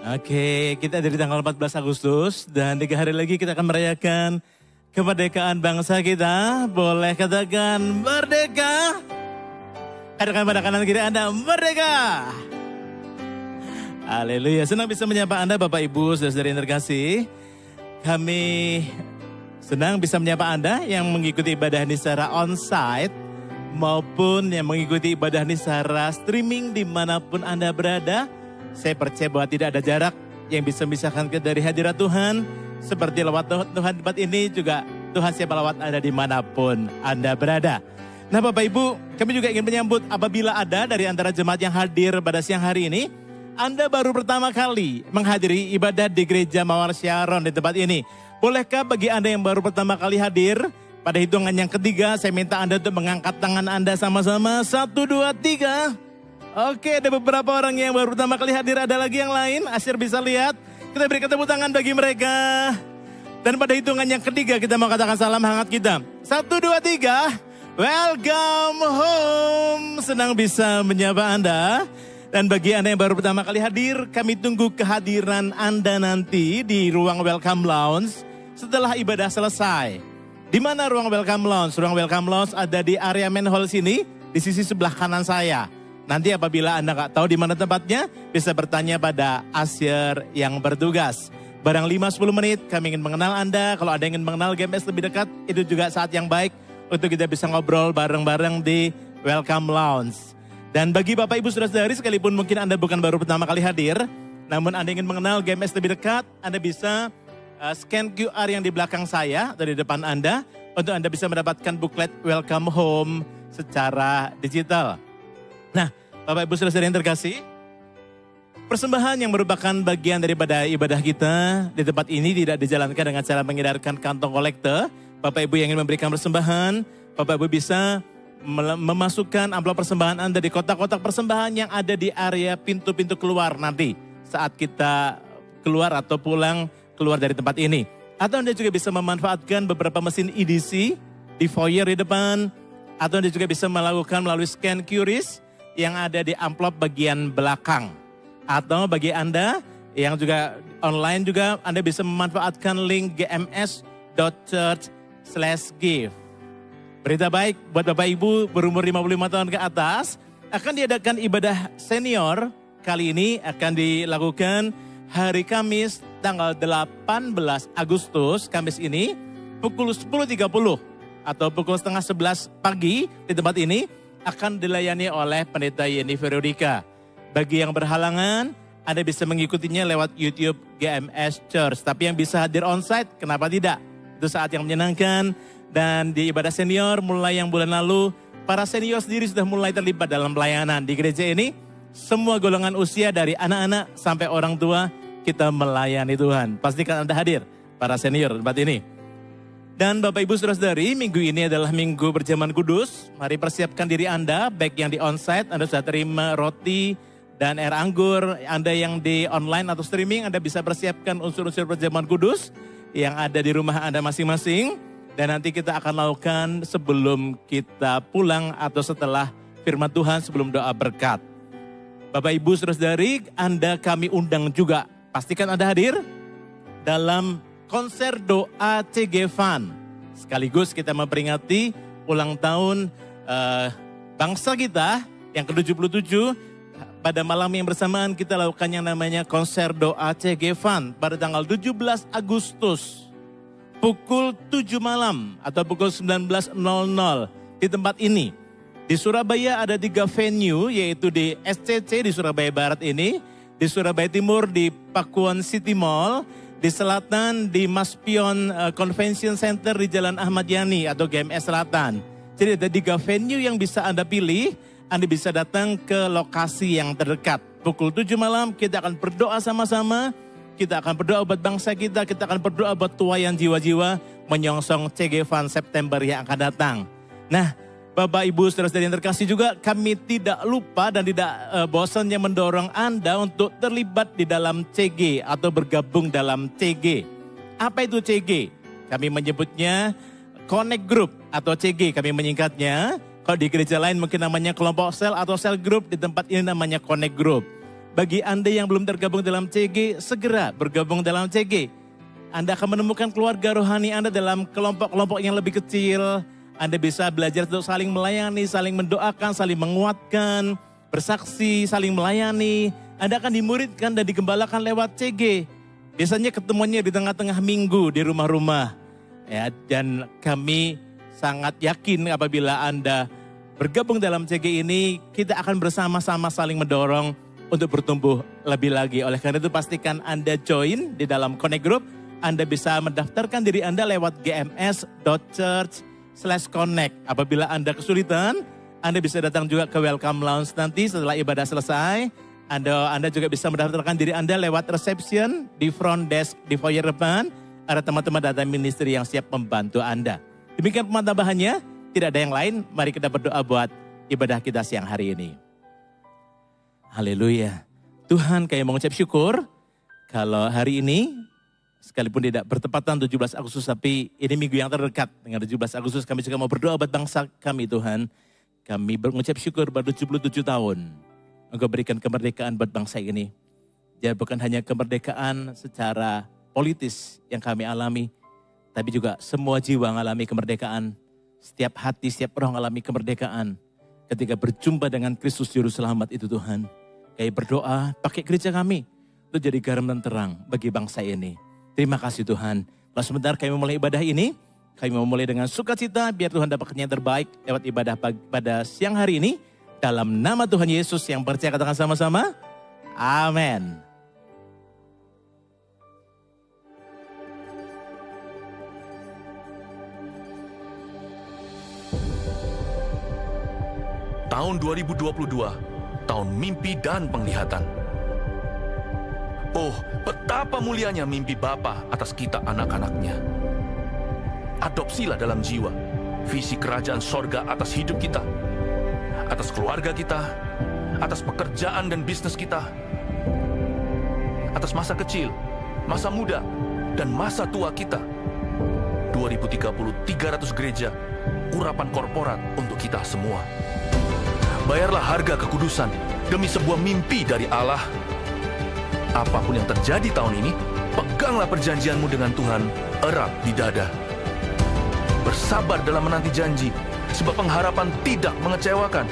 Oke, kita dari tanggal 14 Agustus dan 3 hari lagi kita akan merayakan kemerdekaan bangsa kita. Boleh katakan merdeka? Katakan pada kanan kiri Anda, merdeka! Haleluya, senang bisa menyapa Anda Bapak Ibu, saudara-saudari yang terkasih. Kami senang bisa menyapa Anda yang mengikuti ibadah ini secara onsite maupun yang mengikuti ibadah ini secara streaming dimanapun Anda berada. Saya percaya bahwa tidak ada jarak yang bisa memisahkan kita dari hadirat Tuhan. Seperti lewat Tuhan tempat ini juga Tuhan siap lewat Anda dimanapun Anda berada. Nah Bapak Ibu, kami juga ingin menyambut apabila ada dari antara jemaat yang hadir pada siang hari ini, Anda baru pertama kali menghadiri ibadah di Gereja Mawar Syaron di tempat ini. Bolehkah bagi Anda yang baru pertama kali hadir, pada hitungan yang ketiga saya minta Anda untuk mengangkat tangan Anda sama-sama. 1, 2, 3. Oke, ada beberapa orang yang baru pertama kali hadir, ada lagi yang lain. Asyir bisa lihat, kita berikan tepuk tangan bagi mereka. Dan pada hitungan yang ketiga kita mau katakan salam hangat kita. 1, 2, 3, welcome home. Senang bisa menyapa Anda. Dan bagi Anda yang baru pertama kali hadir, kami tunggu kehadiran Anda nanti di ruang Welcome Lounge setelah ibadah selesai. Di mana ruang Welcome Lounge? Ruang Welcome Lounge ada di area main hall sini, di sisi sebelah kanan saya. Nanti apabila Anda nggak tahu di mana tempatnya, bisa bertanya pada Asyir yang bertugas. Barang 5-10 menit kami ingin mengenal Anda. Kalau ada yang ingin mengenal GMS lebih dekat, itu juga saat yang baik untuk kita bisa ngobrol bareng-bareng di Welcome Lounge. Dan bagi Bapak Ibu Saudara-saudari, sekalipun mungkin Anda bukan baru pertama kali hadir, namun Anda ingin mengenal GMS lebih dekat, Anda bisa scan QR yang di belakang saya atau di depan Anda untuk Anda bisa mendapatkan buklet Welcome Home secara digital. Nah, Bapak Ibu Saudara-saudari yang terkasih, persembahan yang merupakan bagian daripada ibadah kita di tempat ini tidak dijalankan dengan cara mengedarkan kantong kolektor. Bapak Ibu yang ingin memberikan persembahan, Bapak Ibu bisa memasukkan amplop persembahan Anda di kotak-kotak persembahan yang ada di area pintu-pintu keluar nanti saat kita keluar atau pulang keluar dari tempat ini. Atau Anda juga bisa memanfaatkan beberapa mesin EDC di foyer di depan, atau Anda juga bisa melakukan melalui scan QRIS yang ada di amplop bagian belakang. Atau bagi Anda yang juga online juga Anda bisa memanfaatkan link gms.church/give. Berita baik buat Bapak Ibu berumur 55 tahun ke atas, akan diadakan ibadah senior. Kali ini akan dilakukan hari Kamis tanggal 18 Agustus, Kamis ini pukul 10.30 atau pukul setengah 11 pagi di tempat ini akan dilayani oleh Pendeta Yeni Veronica. Bagi yang berhalangan, Anda bisa mengikutinya lewat YouTube GMS Church. Tapi yang bisa hadir onsite, kenapa tidak? Itu saat yang menyenangkan. Dan di ibadah senior, mulai yang bulan lalu, para senior sendiri sudah mulai terlibat dalam pelayanan. Di gereja ini, semua golongan usia dari anak-anak sampai orang tua, kita melayani Tuhan. Pastikan Anda hadir, para senior di tempat ini. Dan Bapak Ibu Saudara-saudari, minggu ini adalah minggu berjaman kudus. Mari persiapkan diri Anda, baik yang di onsite, Anda sudah terima roti dan air anggur. Anda yang di online atau streaming, Anda bisa persiapkan unsur-unsur berjaman kudus yang ada di rumah Anda masing-masing. Dan nanti kita akan lakukan sebelum kita pulang atau setelah firman Tuhan, sebelum doa berkat. Bapak Ibu Saudara-saudari, Anda kami undang juga. Pastikan Anda hadir dalam konser doa CG Fun. Sekaligus kita memperingati ulang tahun bangsa kita yang ke-77. Pada malam yang bersamaan kita lakukan yang namanya konser doa CG Fun pada tanggal 17 Agustus. Pukul 7 malam atau pukul 19.00 di tempat ini. Di Surabaya ada 3 venue, yaitu di SCC di Surabaya Barat ini, di Surabaya Timur di Pakuan City Mall, di selatan di Maspion Convention Center di Jalan Ahmad Yani atau GMS Selatan. Jadi ada 3 venue yang bisa Anda pilih. Anda bisa datang ke lokasi yang terdekat. Pukul 7 malam kita akan berdoa sama-sama. Kita akan berdoa buat bangsa kita. Kita akan berdoa buat tuayan jiwa-jiwa menyongsong CG Fun September yang akan datang. Nah, Bapak Ibu Saudara-saudari yang terkasih juga, kami tidak lupa dan tidak bosannya mendorong Anda untuk terlibat di dalam CG atau bergabung dalam CG. Apa itu CG? Kami menyebutnya Connect Group atau CG, kami menyingkatnya. Kalau di gereja lain mungkin namanya kelompok sel atau sel group, di tempat ini namanya Connect Group. Bagi Anda yang belum tergabung dalam CG, segera bergabung dalam CG. Anda akan menemukan keluarga rohani Anda dalam kelompok-kelompok yang lebih kecil. Anda bisa belajar untuk saling melayani, saling mendoakan, saling menguatkan, bersaksi, saling melayani. Anda akan dimuridkan dan digembalakan lewat CG. Biasanya ketemuannya di tengah-tengah minggu di rumah-rumah. Ya, dan kami sangat yakin apabila Anda bergabung dalam CG ini, kita akan bersama-sama saling mendorong untuk bertumbuh lebih lagi. Oleh karena itu pastikan Anda join di dalam Connect Group. Anda bisa mendaftarkan diri Anda lewat gms.church/connect. Apabila Anda kesulitan, Anda bisa datang juga ke Welcome Lounge nanti setelah ibadah selesai. Anda juga bisa mendaftarkan diri Anda lewat reception di front desk di foyer depan. Ada teman-teman data ministry yang siap membantu Anda. Demikian tambahannya, tidak ada yang lain. Mari kita berdoa buat ibadah kita siang hari ini. Haleluya. Tuhan, kami mengucap syukur kalau hari ini sekalipun tidak bertepatan 17 Agustus, tapi ini minggu yang terdekat dengan 17 Agustus, kami juga mau berdoa buat bangsa kami Tuhan. Kami mengucap syukur baru 77 tahun. Engkau berikan kemerdekaan buat bangsa ini. Jadi bukan hanya kemerdekaan secara politis yang kami alami, tapi juga semua jiwa mengalami kemerdekaan. Setiap hati, setiap roh mengalami kemerdekaan ketika berjumpa dengan Kristus Juru Selamat itu Tuhan. Kami berdoa pakai gereja kami untuk jadi garam dan terang bagi bangsa ini. Terima kasih Tuhan. Lalu sebentar kami memulai ibadah ini. Kami memulai dengan sukacita biar Tuhan dapat yang terbaik lewat ibadah pada siang hari ini. Dalam nama Tuhan Yesus yang percaya, katakan sama-sama. Amin. Tahun 2022, tahun mimpi dan penglihatan. Oh, betapa mulianya mimpi Bapa atas kita anak-anaknya. Adopsilah dalam jiwa visi kerajaan sorga atas hidup kita, atas keluarga kita, atas pekerjaan dan bisnis kita, atas masa kecil, masa muda, dan masa tua kita. 2030, 300 gereja, urapan korporat untuk kita semua. Bayarlah harga kekudusan demi sebuah mimpi dari Allah. Apapun yang terjadi tahun ini, peganglah perjanjianmu dengan Tuhan erat di dada. Bersabar dalam menanti janji, sebab pengharapan tidak mengecewakan.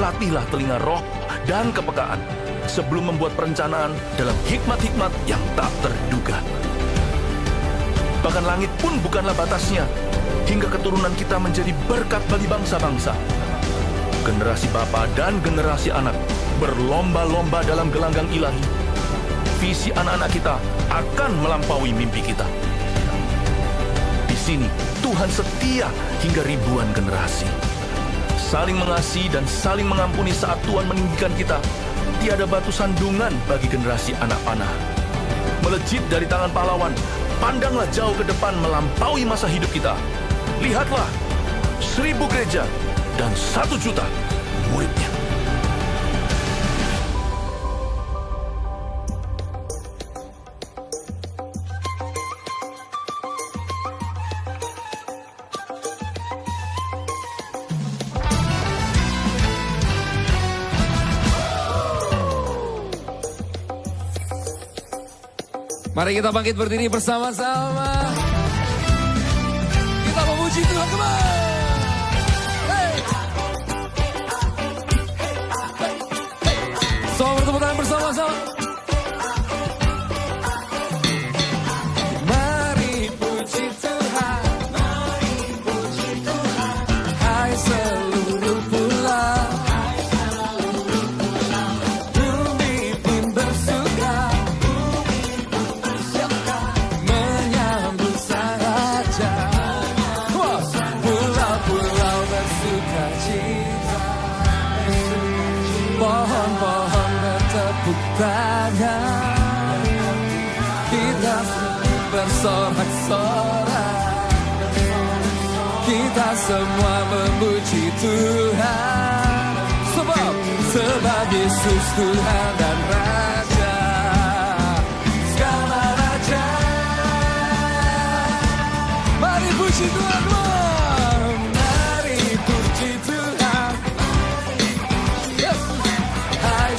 Latihlah telinga roh dan kepekaan sebelum membuat perencanaan dalam hikmat-hikmat yang tak terduga. Bahkan langit pun bukanlah batasnya, hingga keturunan kita menjadi berkat bagi bangsa-bangsa. Generasi bapa dan generasi anak berlomba-lomba dalam gelanggang ilahi. Visi anak-anak kita akan melampaui mimpi kita. Di sini Tuhan setia hingga ribuan generasi. Saling mengasihi dan saling mengampuni saat Tuhan meninggikan kita. Tiada batu sandungan bagi generasi anak panah. Melejit dari tangan pahlawan, pandanglah jauh ke depan melampaui masa hidup kita. Lihatlah, 1000 gereja dan 1 juta muridnya. Mari kita bangkit berdiri bersama-sama. Kita memuji Tuhan kembali. Semua bertepuk tangan bersama-sama. Mari puji Tuhan, mari puji Tuhan. Hai seluruh pulau, bumi pun bersuka, menyambut sang Raja. Pulau-pulau bersuka cita, pohon-pohon bertepuk tangan, kita bersorak-sorak, kita semua memuji Tuhan, sebab Yesus Tuhan dan Raja, segala Raja. Mari puji Tuhan, mari puji Tuhan. Yes. Hai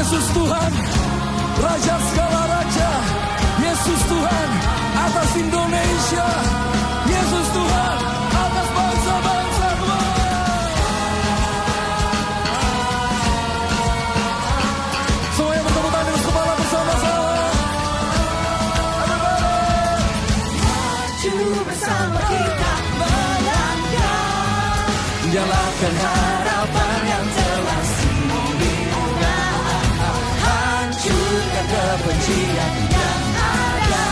Yesus Tuhan, Raja segala raja. Yesus Tuhan atas Indonesia. Yesus Tuhan atas bangsa-bangsa. Semuanya bertepuk tangan dengan kepala bersama-sama. Maju bersama kita melangkah, Nyalakan harapan yang telah sirna, hancurkan kebencian yang ada,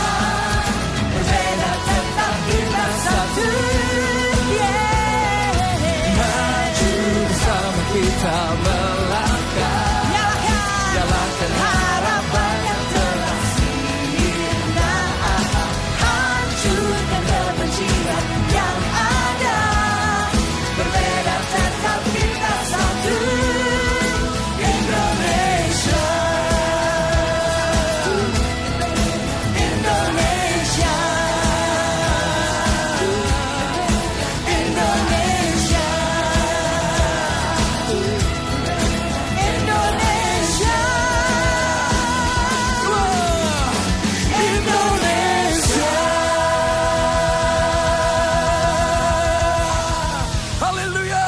berbeda tetap kita satu. maju bersama kita melangkah. Nyalakan Harapan yang telah sirna, hancurkan kebencian yang ada, berbeda tetap kita satu. Indonesia, Indonesia, Indonesia, Indonesia, Indonesia. Haleluya.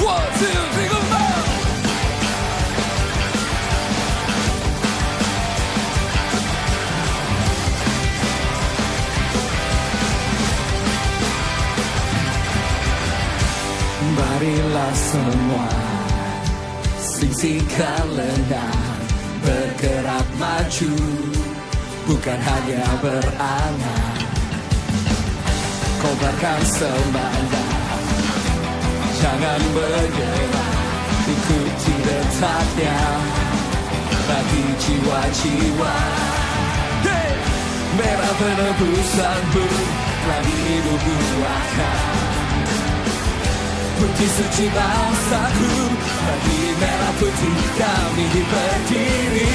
One, two, three, go, go. Marilah semua singsingkan lengan, bergerak maju, bukan hanya berangan. Kobarkan semangat, jangan menyerah, ikuti detaknya bagi jiwa-jiwa. Hey! Merah penebusanmu telah dinubuatkan, putih suci bangsaku, bagi merah putih kami berdiri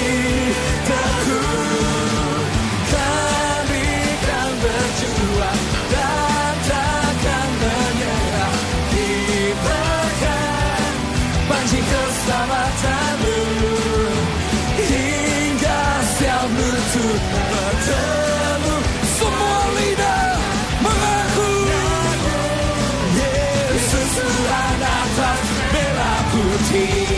teguh. Kami kan berjuang dan takkan menyerah, kibarkan panji keselamatanmu hingga setiap lutut bertemu. Semua lidah mengaku Yesus Tuhan atas merah putih.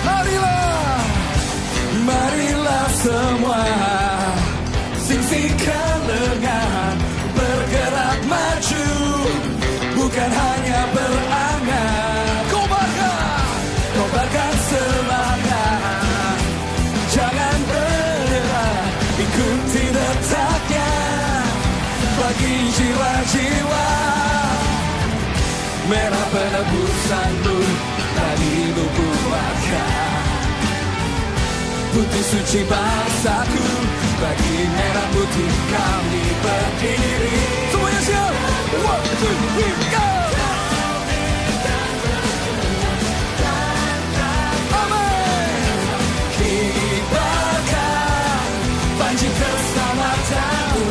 Marilah, marilah semua singsingkan lengan, bergerak maju, bukan hanya berangan. Kobarkan semangat, jangan menyerah, ikuti detaknya bagi jiwa-jiwa. Merah penebusanmu telah dinubuatkan, putih suci bangsaku, bagi merah putih kami berdiri. Semuanya siap? 1, 2, 3, go! Amin. Kibarkan panji keselamatanmu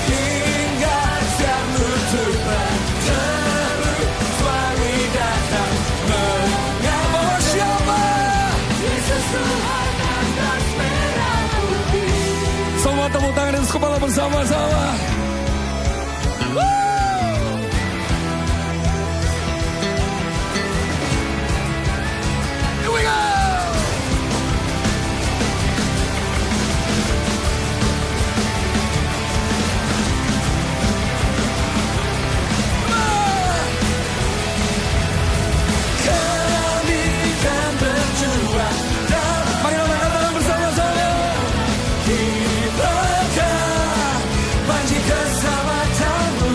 hingga setiap lutut berteru, suami datang mengapa siapa? Yesus Tuhan atas merah putih. Semua tepuk tangan dan kepala bersama-sama. Here we go. Kami kan berjuang dan mari kita angkat tangan bersama-sama. Kibarkan panji keselamatanmu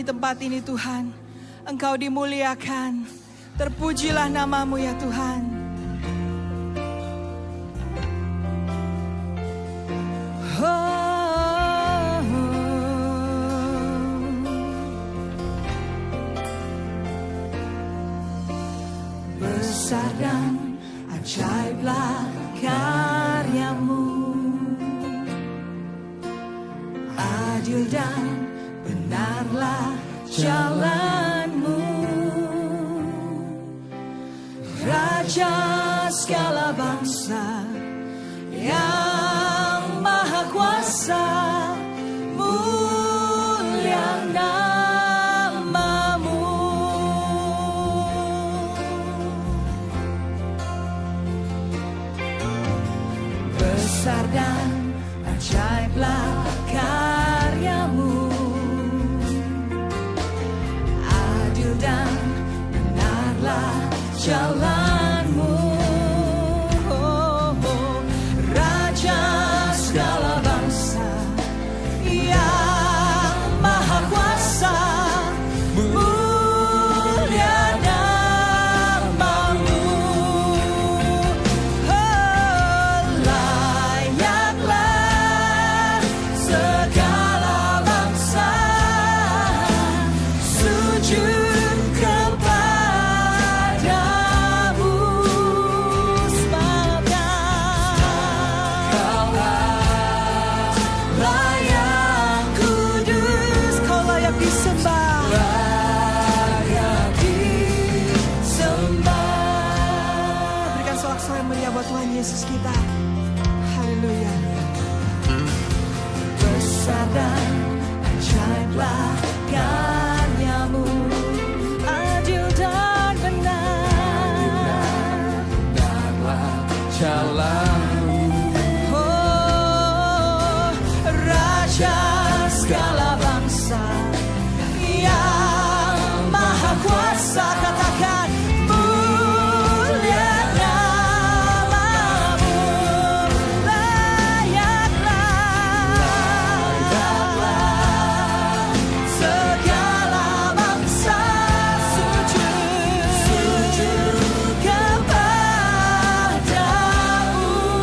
tempat ini Tuhan. Engkau dimuliakan. Terpujilah nama-Mu ya Tuhan. Besar dan ajaiblah karya-Mu, adil dan benarlah jalan-Mu, Raja segala bangsa yang maha kuasa, mulia nama-Mu. Besar dan ajaiblah karya-Mu, adil dan benarlah jalan-Mu, Raja segala bangsa yang maha kuasa, mulia nama-Mu. Layaklah segala bangsa sujud kepada-Mu, sebab Kau yang kudus, Kau layak disembah, layak disembah. Berikan sorak-sorai yang meriah buat Tuhan Yesus kita. Haleluya. Besar dan ajaiblah karya-Mu, adil dan benar, jalan-Mu, oh, Raja segala bangsa yang maha kuasa. Katakan mulia nama-Mu, layaklah segala bangsa sujud kepada-Mu.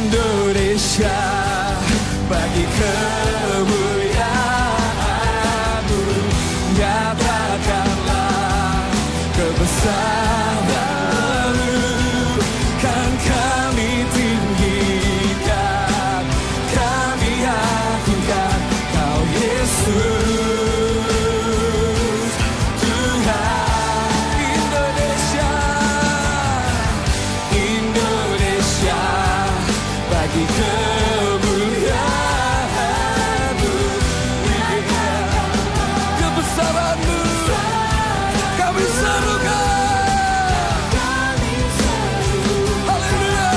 Indonesia, bagi kemuliaan-Mu, nyatakanlah kebesaran-Mu, kan kami tinggikan, kami agungkan Kau Yesus, Tuhan. Indonesia, Indonesia, bagi kemuliaan-Mu, kebesaran-Mu, kami serukan. Haleluya,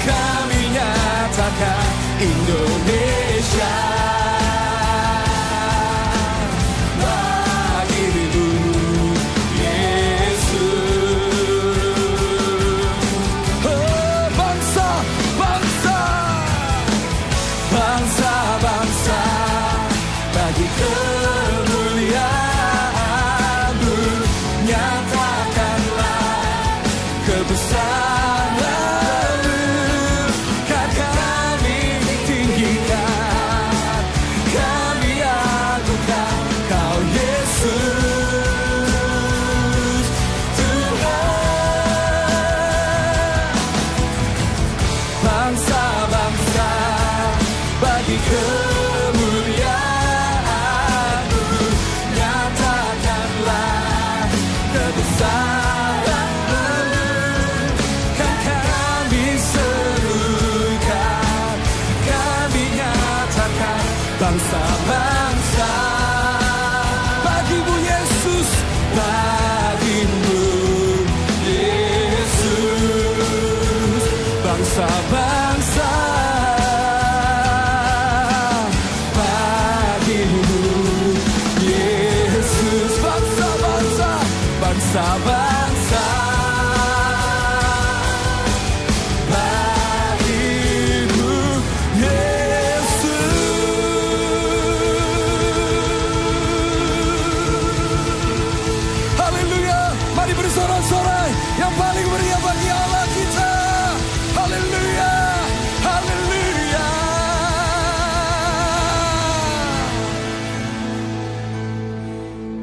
kami nyatakan Indonesia bagi-Mu, Yesus. Oh, bangsa-bangsa, bangsa-bangsa, bagi kemuliaan-Mu, nyatakanlah kebesaran-Mu, kan kami tinggikan, kami agungkan Kau Yesus, Tuhan. Bangsa-bangsa, bagi kemuliaan-Mu, nyatakanlah kebesaran-Mu, kan kami serukan, kami nyatakan bangsa-bangsa, bagi-Mu Yesus, bagi-Mu Yesus, bangsa-bangsa, bagi-Mu Yesus, bangsa-bangsa, bangsa-bangsa, bagi-Mu Yesus. Haleluya, mari beri sorak-sorai yang paling meriah bagi Allah kita. Haleluya, haleluya.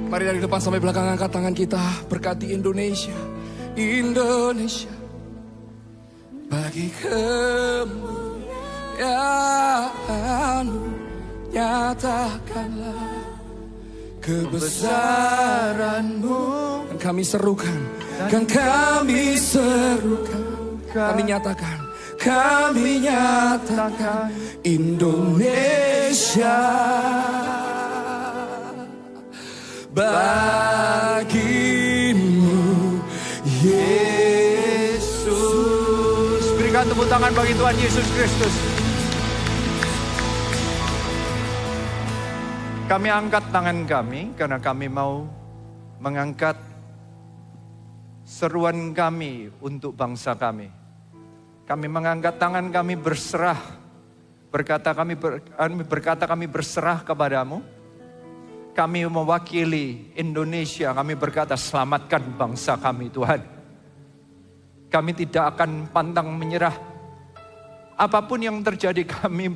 Mari dari depan sampai belakang angkat tangan kita, berkati Indonesia, Indonesia, bagi kemuliaan-Mu, nyatakanlah kebesaran-Mu, kan kami serukan, kan kami serukan, kami nyatakan Indonesia bagi-Mu Yesus. Berikan tepuk tangan bagi Tuhan Yesus Kristus. Kami angkat tangan kami karena kami mau mengangkat seruan kami untuk bangsa kami. Kami mengangkat tangan kami berserah, berkata kami berserah kepadamu. Kami mewakili Indonesia, kami berkata selamatkan bangsa kami Tuhan. Kami tidak akan pantang menyerah. Apapun yang terjadi, kami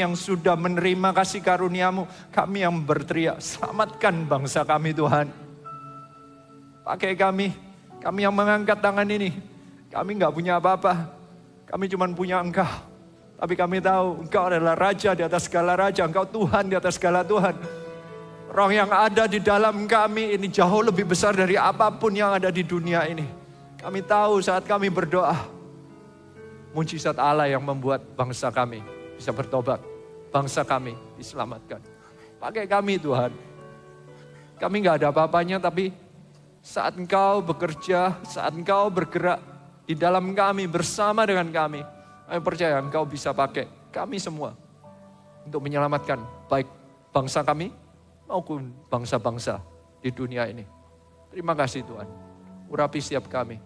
yang sudah menerima kasih karunia-Mu, kami yang berteriak, selamatkan bangsa kami Tuhan. Pakai kami yang mengangkat tangan ini. Kami gak punya apa-apa, kami cuma punya Engkau. Tapi kami tahu Engkau adalah Raja di atas segala Raja, Engkau Tuhan di atas segala Tuhan. Roh yang ada di dalam kami ini jauh lebih besar dari apapun yang ada di dunia ini. Kami tahu saat kami berdoa, mujizat Allah yang membuat bangsa kami bisa bertobat. Bangsa kami diselamatkan. Pakai kami Tuhan. Kami gak ada apa-apanya, tapi saat Engkau bekerja, saat Engkau bergerak di dalam kami, bersama dengan kami percaya Engkau bisa pakai kami semua untuk menyelamatkan baik bangsa kami maupun bangsa-bangsa di dunia ini. Terima kasih Tuhan. Urapi setiap kami.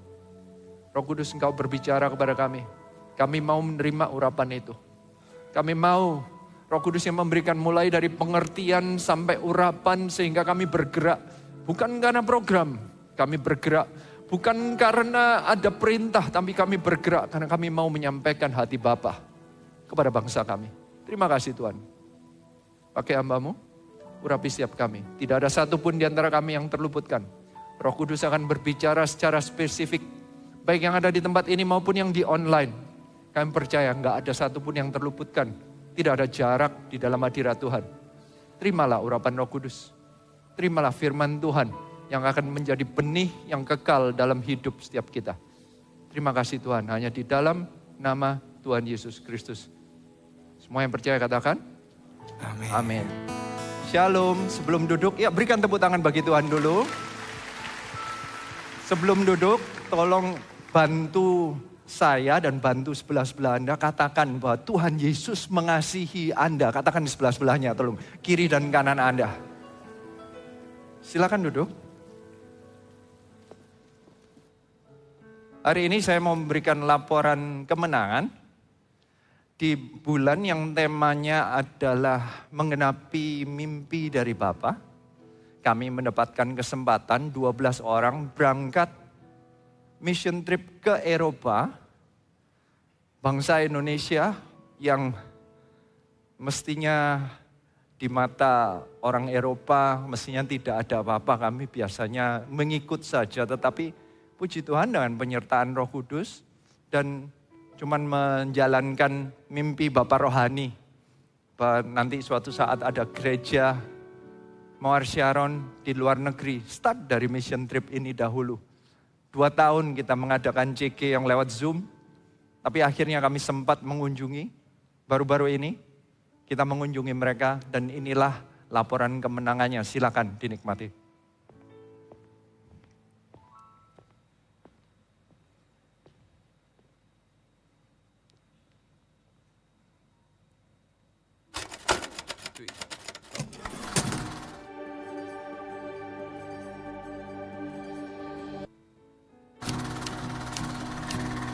Roh Kudus Engkau berbicara kepada kami. Kami mau menerima urapan itu. Kami mau Roh Kudus yang memberikan mulai dari pengertian sampai urapan sehingga kami bergerak. Bukan karena program, kami bergerak Bukan karena ada perintah, tapi kami bergerak karena kami mau menyampaikan hati Bapa kepada bangsa kami. Terima kasih Tuhan. Pakai hamba-Mu, urapi setiap kami. Tidak ada satupun di antara kami yang terluputkan. Roh Kudus akan berbicara secara spesifik. Baik yang ada di tempat ini maupun yang di online. Kami percaya enggak ada satupun yang terluputkan. Tidak ada jarak di dalam hadirat Tuhan. Terimalah urapan Roh Kudus. Terimalah firman Tuhan yang akan menjadi benih yang kekal dalam hidup setiap kita. Terima kasih Tuhan, hanya di dalam nama Tuhan Yesus Kristus. Semua yang percaya katakan, Amin. amin. Shalom, sebelum duduk, ya berikan tepuk tangan bagi Tuhan dulu. Sebelum duduk, tolong bantu saya dan bantu sebelah-sebelah Anda, katakan bahwa Tuhan Yesus mengasihi Anda. Katakan di sebelah-sebelahnya, tolong, kiri dan kanan Anda. Silakan duduk. Hari ini saya mau memberikan laporan kemenangan di bulan yang temanya adalah menggenapi mimpi dari Bapa. Kami mendapatkan kesempatan 12 orang berangkat mission trip ke Eropa. Bangsa Indonesia yang mestinya di mata orang Eropa mestinya tidak ada apa-apa. Kami biasanya mengikut saja, tetapi puji Tuhan dengan penyertaan Roh Kudus dan cuman menjalankan mimpi Bapak rohani. Nanti suatu saat ada gereja Mawar Sharon di luar negeri. Start dari mission trip ini dahulu. 2 tahun kita mengadakan CK yang lewat Zoom. Tapi akhirnya kami sempat mengunjungi. Baru-baru ini kita mengunjungi mereka dan inilah laporan kemenangannya. Silakan dinikmati.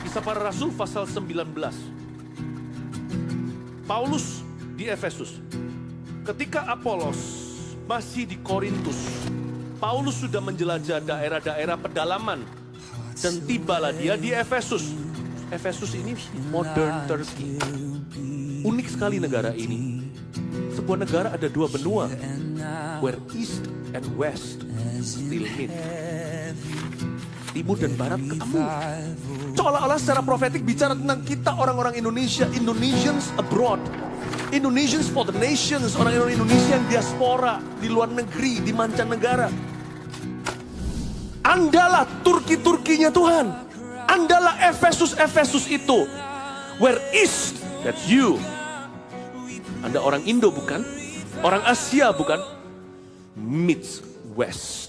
Kisah Para Rasul pasal 19. Paulus di Efesus. Ketika Apolos masih di Korintus, Paulus sudah menjelajah daerah-daerah pedalaman dan tibalah dia di Efesus. Efesus ini modern Turkey. Unik sekali negara ini. Sebuah negara ada 2 benua, where east and west still meet. Timur dan barat ketemu. Seolah-olah secara profetik bicara tentang kita orang-orang Indonesia, Indonesians abroad. Indonesians for the nations, orang-orang Indonesia yang diaspora, di luar negeri, di mancanegara. Andalah Turki-Turkinya Tuhan. Andalah Efesus-Efesus itu. Where east, that's you. Anda orang Indo bukan? Orang Asia bukan? Meets west.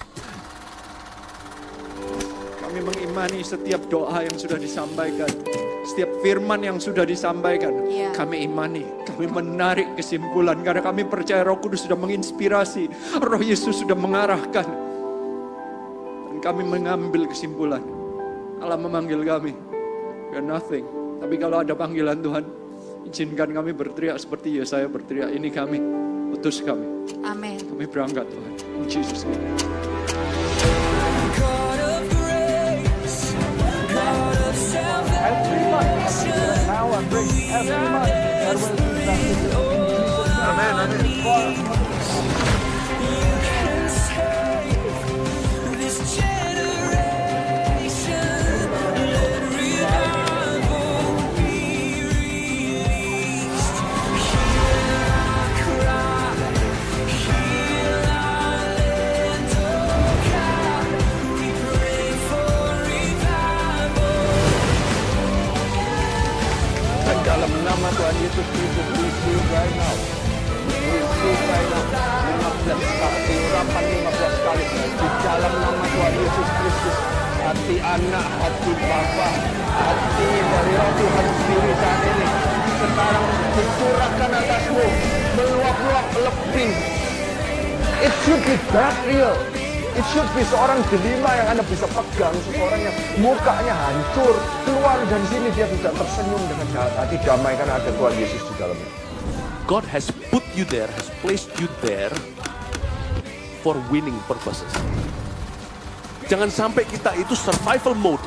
Kami mengimani setiap doa yang sudah disampaikan. Setiap firman yang sudah disampaikan. Kami imani. Kami menarik kesimpulan. Karena kami percaya Roh Kudus sudah menginspirasi. Roh Yesus sudah mengarahkan. Dan kami mengambil kesimpulan. Allah memanggil kami. We are nothing. Tapi kalau ada panggilan Tuhan, izinkan kami berteriak seperti Yesaya berteriak. Ini kami. Utus kami. Amin. Kami berangkat Tuhan. In Jesus' name. Amin, amin. Dalam nama Tuhan Yesus Kristus, receive right now. Receive right now. 15 kali, urapan 15 kali. Di dalam nama Tuhan Yesus Kristus, hati anak, hati Bapa, hati dari Roh Tuhan sendiri saat ini sekarang dicurahkan atasmu, meluap-luap lebih. It should be that real. It should be seorang delima yang Anda bisa pegang, seseorang yang mukanya hancur, keluar dari sini dia tidak tersenyum dengan hati damai karena ada Tuhan Yesus di dalamnya. God has put you there, has placed you there for winning purposes. Jangan sampai kita itu survival mode.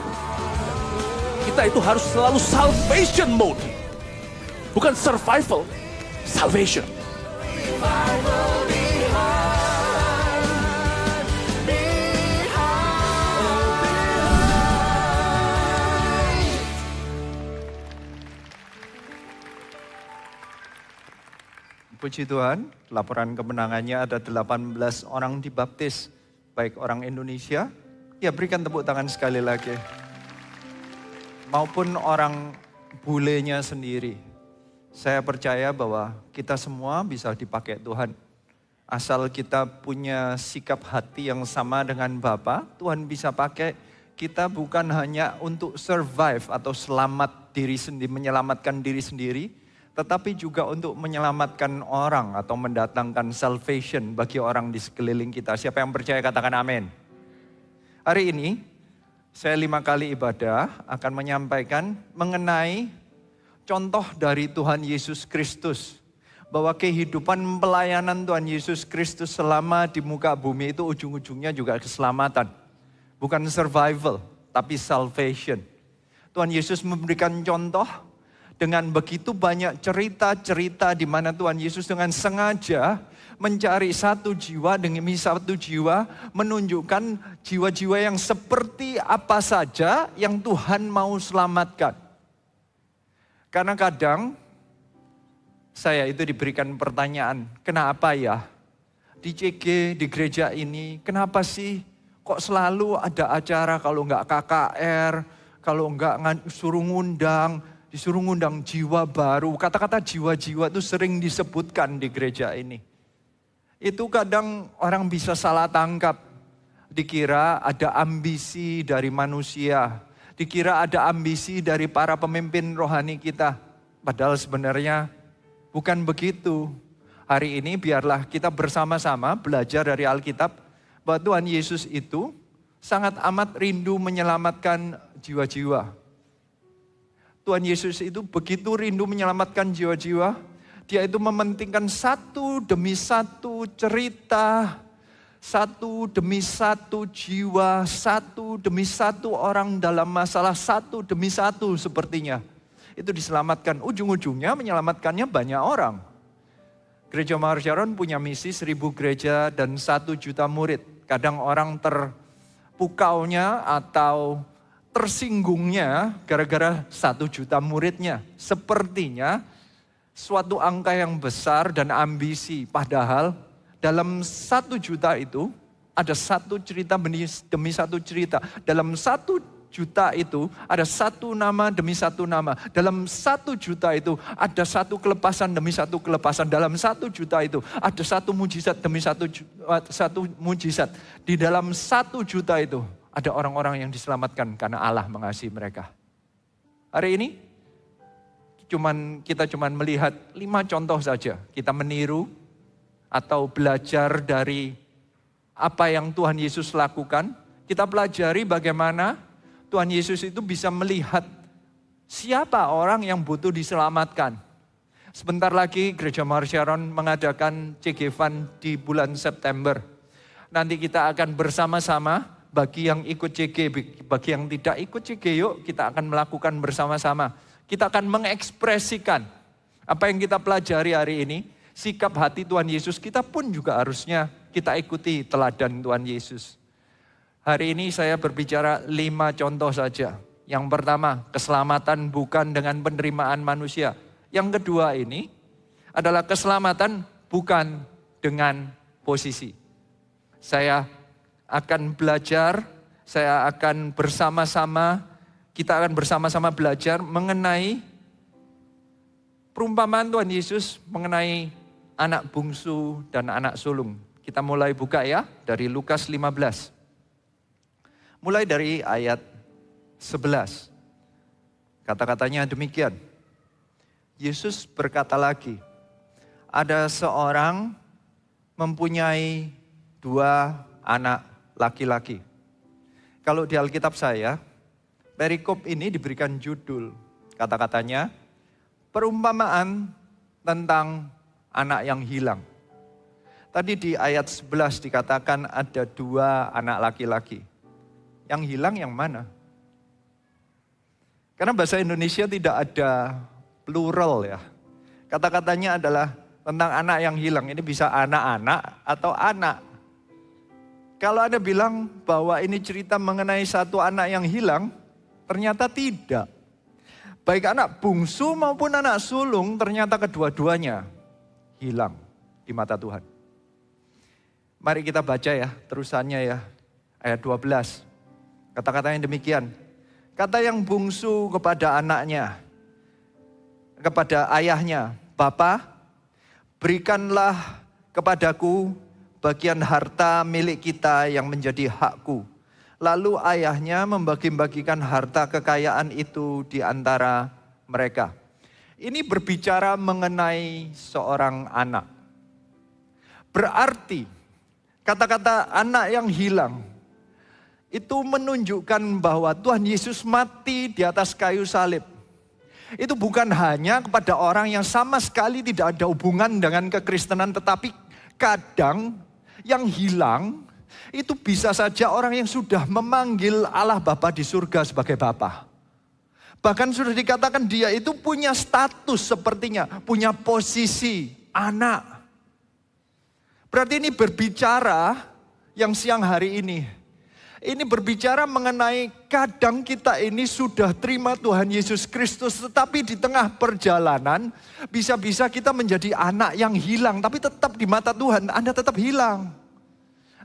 Kita itu harus selalu salvation mode. Bukan survival, salvation. Puji Tuhan, laporan kemenangannya ada 18 orang dibaptis, baik orang Indonesia, ya berikan tepuk tangan sekali lagi, maupun orang bulenya sendiri. Saya percaya bahwa kita semua bisa dipakai Tuhan. Asal kita punya sikap hati yang sama dengan Bapa, Tuhan bisa pakai kita bukan hanya untuk survive atau selamat diri sendiri, menyelamatkan diri sendiri, tetapi juga untuk menyelamatkan orang atau mendatangkan salvation bagi orang di sekeliling kita. Siapa yang percaya katakan amin. Hari ini saya 5 kali ibadah akan menyampaikan mengenai contoh dari Tuhan Yesus Kristus. Bahwa kehidupan pelayanan Tuhan Yesus Kristus selama di muka bumi itu ujung-ujungnya juga keselamatan. Bukan survival, tapi salvation. Tuhan Yesus memberikan contoh dengan begitu banyak cerita-cerita di mana Tuhan Yesus dengan sengaja mencari satu jiwa demi satu jiwa, menunjukkan jiwa-jiwa yang seperti apa saja yang Tuhan mau selamatkan. Karena kadang saya itu diberikan pertanyaan, kenapa ya di CG, di gereja ini, kenapa sih kok selalu ada acara kalau enggak KKR, kalau enggak suruh ngundang, disuruh ngundang jiwa baru. Kata-kata jiwa-jiwa itu sering disebutkan di gereja ini. Itu kadang orang bisa salah tangkap. Dikira ada ambisi dari manusia. Dikira ada ambisi dari para pemimpin rohani kita. Padahal sebenarnya bukan begitu. Hari ini biarlah kita bersama-sama belajar dari Alkitab. Bahwa Tuhan Yesus itu sangat amat rindu menyelamatkan jiwa-jiwa. Tuhan Yesus itu begitu rindu menyelamatkan jiwa-jiwa. Dia itu mementingkan satu demi satu cerita, satu demi satu jiwa, satu demi satu orang dalam masalah, satu demi satu sepertinya. Itu diselamatkan, ujung-ujungnya menyelamatkannya banyak orang. Gereja Mahar Syaron punya misi 1000 gereja dan 1 juta murid. Kadang orang terpukaunya atau tersinggungnya gara-gara 1 juta muridnya. Sepertinya suatu angka yang besar dan ambisi. Padahal dalam 1 juta itu ada satu cerita demi satu cerita. Dalam 1 juta itu ada satu nama demi satu nama. Dalam 1 juta itu ada satu kelepasan demi satu kelepasan. Dalam 1 juta itu ada satu mujizat demi satu mujizat. Di dalam 1 juta itu ada orang-orang yang diselamatkan karena Allah mengasihi mereka. Hari ini kita cuman melihat 5 contoh saja. Kita meniru atau belajar dari apa yang Tuhan Yesus lakukan. Kita pelajari bagaimana Tuhan Yesus itu bisa melihat siapa orang yang butuh diselamatkan. Sebentar lagi Gereja Mahar Syaron mengadakan CG Fund di bulan September. Nanti kita akan bersama-sama. Bagi yang ikut CG, bagi yang tidak ikut CG, yuk kita akan melakukan bersama-sama. Kita akan mengekspresikan apa yang kita pelajari hari ini. Sikap hati Tuhan Yesus kita pun juga harusnya kita ikuti teladan Tuhan Yesus. Hari ini saya berbicara 5 contoh saja. Yang pertama, keselamatan bukan dengan penerimaan manusia. Yang kedua ini adalah keselamatan bukan dengan posisi. Saya akan belajar, saya akan kita akan bersama-sama belajar mengenai perumpamaan Tuhan Yesus mengenai anak bungsu dan anak sulung. Kita mulai buka ya dari Lukas 15. Mulai dari ayat 11. Kata-katanya demikian. Yesus berkata lagi, ada seorang mempunyai 2 anak laki-laki. Kalau di Alkitab saya, perikop ini diberikan judul. Kata-katanya, perumpamaan tentang anak yang hilang. Tadi di ayat 11 dikatakan ada 2 anak laki-laki. Yang hilang yang mana? Karena bahasa Indonesia tidak ada plural ya. Kata-katanya adalah tentang anak yang hilang. Ini bisa anak-anak atau anak. Kalau Anda bilang bahwa ini cerita mengenai satu anak yang hilang, ternyata tidak. Baik anak bungsu maupun anak sulung, ternyata kedua-duanya hilang di mata Tuhan. Mari kita baca ya, terusannya ya, ayat 12. Kata-katanya demikian. Kata yang bungsu kepada anaknya, kepada ayahnya, "Bapa, berikanlah kepadaku bagian harta milik kita yang menjadi hakku." Lalu ayahnya membagi-bagikan harta kekayaan itu di antara mereka. Ini berbicara mengenai seorang anak. Berarti kata-kata anak yang hilang itu menunjukkan bahwa Tuhan Yesus mati di atas kayu salib. Itu bukan hanya kepada orang yang sama sekali tidak ada hubungan dengan kekristenan, tetapi kadang yang hilang itu bisa saja orang yang sudah memanggil Allah Bapa di surga sebagai Bapa. Bahkan sudah dikatakan dia itu punya status sepertinya, punya posisi anak. Berarti ini berbicara yang siang hari ini. Ini berbicara mengenai kadang kita ini sudah terima Tuhan Yesus Kristus, tetapi di tengah perjalanan bisa-bisa kita menjadi anak yang hilang. Tapi tetap di mata Tuhan Anda tetap hilang.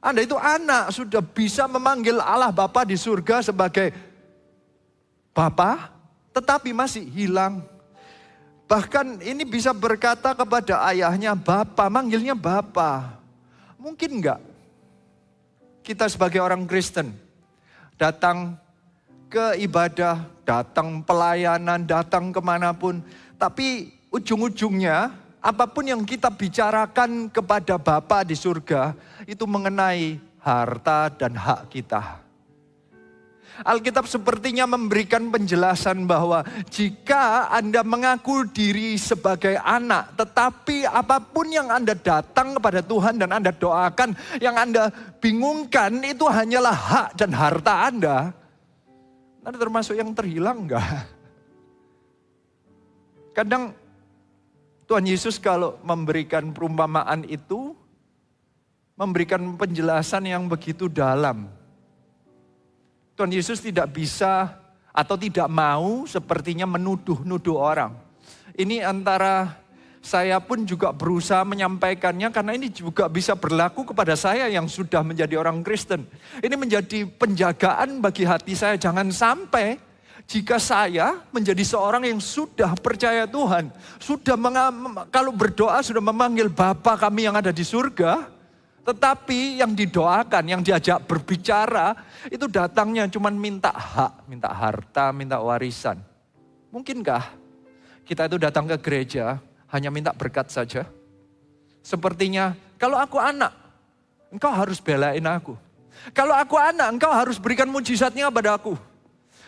Anda itu anak, sudah bisa memanggil Allah Bapa di surga sebagai Bapa, tetapi masih hilang. Bahkan ini bisa berkata kepada ayahnya, Bapa, manggilnya Bapa. Mungkin enggak kita sebagai orang Kristen datang ke ibadah, datang pelayanan, datang kemanapun. Tapi ujung-ujungnya apapun yang kita bicarakan kepada Bapa di surga itu mengenai harta dan hak kita. Alkitab sepertinya memberikan penjelasan bahwa jika Anda mengaku diri sebagai anak, tetapi apapun yang Anda datang kepada Tuhan dan Anda doakan, yang Anda bingungkan itu hanyalah hak dan harta Anda. Anda termasuk yang terhilang enggak? Kadang Tuhan Yesus kalau memberikan perumpamaan itu, memberikan penjelasan yang begitu dalam. Tuhan Yesus tidak bisa atau tidak mau sepertinya menuduh-nuduh orang. Ini antara saya pun juga berusaha menyampaikannya karena ini juga bisa berlaku kepada saya yang sudah menjadi orang Kristen. Ini menjadi penjagaan bagi hati saya. Jangan sampai jika saya menjadi seorang yang sudah percaya Tuhan, sudah kalau berdoa sudah memanggil Bapa kami yang ada di surga, tetapi yang didoakan, yang diajak berbicara, itu datangnya cuma minta hak, minta harta, minta warisan. Mungkinkah kita itu datang ke gereja hanya minta berkat saja? Sepertinya, kalau aku anak, engkau harus belain aku. Kalau aku anak, engkau harus berikan mujizatnya pada aku.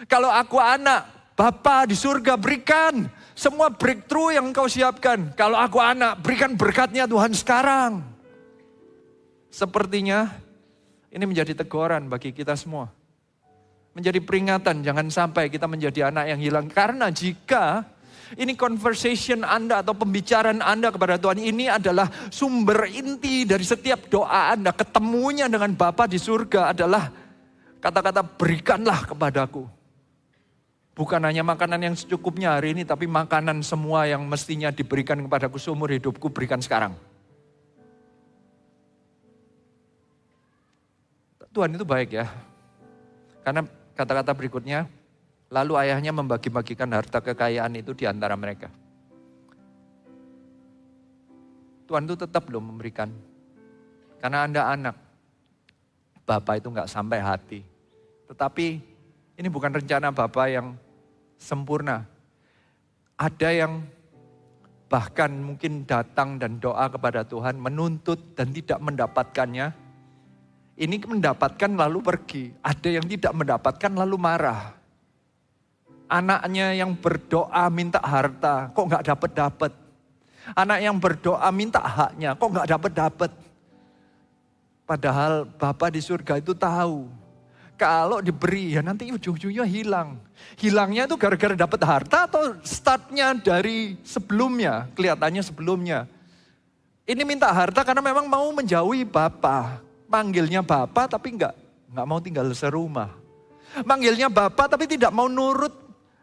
Kalau aku anak, Bapa di surga berikan semua breakthrough yang engkau siapkan. Kalau aku anak, berikan berkatnya Tuhan sekarang. Sepertinya ini menjadi teguran bagi kita semua. Menjadi peringatan, jangan sampai kita menjadi anak yang hilang. Karena jika ini conversation Anda atau pembicaraan Anda kepada Tuhan, ini adalah sumber inti dari setiap doa Anda. Ketemunya dengan Bapa di surga adalah kata-kata berikanlah kepadaku. Bukan hanya makanan yang secukupnya hari ini, tapi makanan semua yang mestinya diberikan kepadaku seumur hidupku, berikan sekarang. Tuhan itu baik ya. Karena kata-kata berikutnya, lalu ayahnya membagi-bagikan harta kekayaan itu di antara mereka. Tuhan itu tetap loh memberikan. Karena Anda anak. Bapa itu gak sampai hati. Tetapi ini bukan rencana Bapa yang sempurna. Ada yang bahkan mungkin datang dan doa kepada Tuhan, menuntut dan tidak mendapatkannya. Ini mendapatkan lalu pergi. Ada yang tidak mendapatkan lalu marah. Anaknya yang berdoa minta harta, kok gak dapat-dapat. Anak yang berdoa minta haknya, kok gak dapat-dapat. Padahal Bapa di surga itu tahu. Kalau diberi ya nanti ujung-ujungnya hilang. Hilangnya itu gara-gara dapat harta atau startnya dari sebelumnya, kelihatannya sebelumnya. Ini minta harta karena memang mau menjauhi Bapa. Manggilnya Bapa tapi enggak mau tinggal serumah. Manggilnya Bapa tapi tidak mau nurut.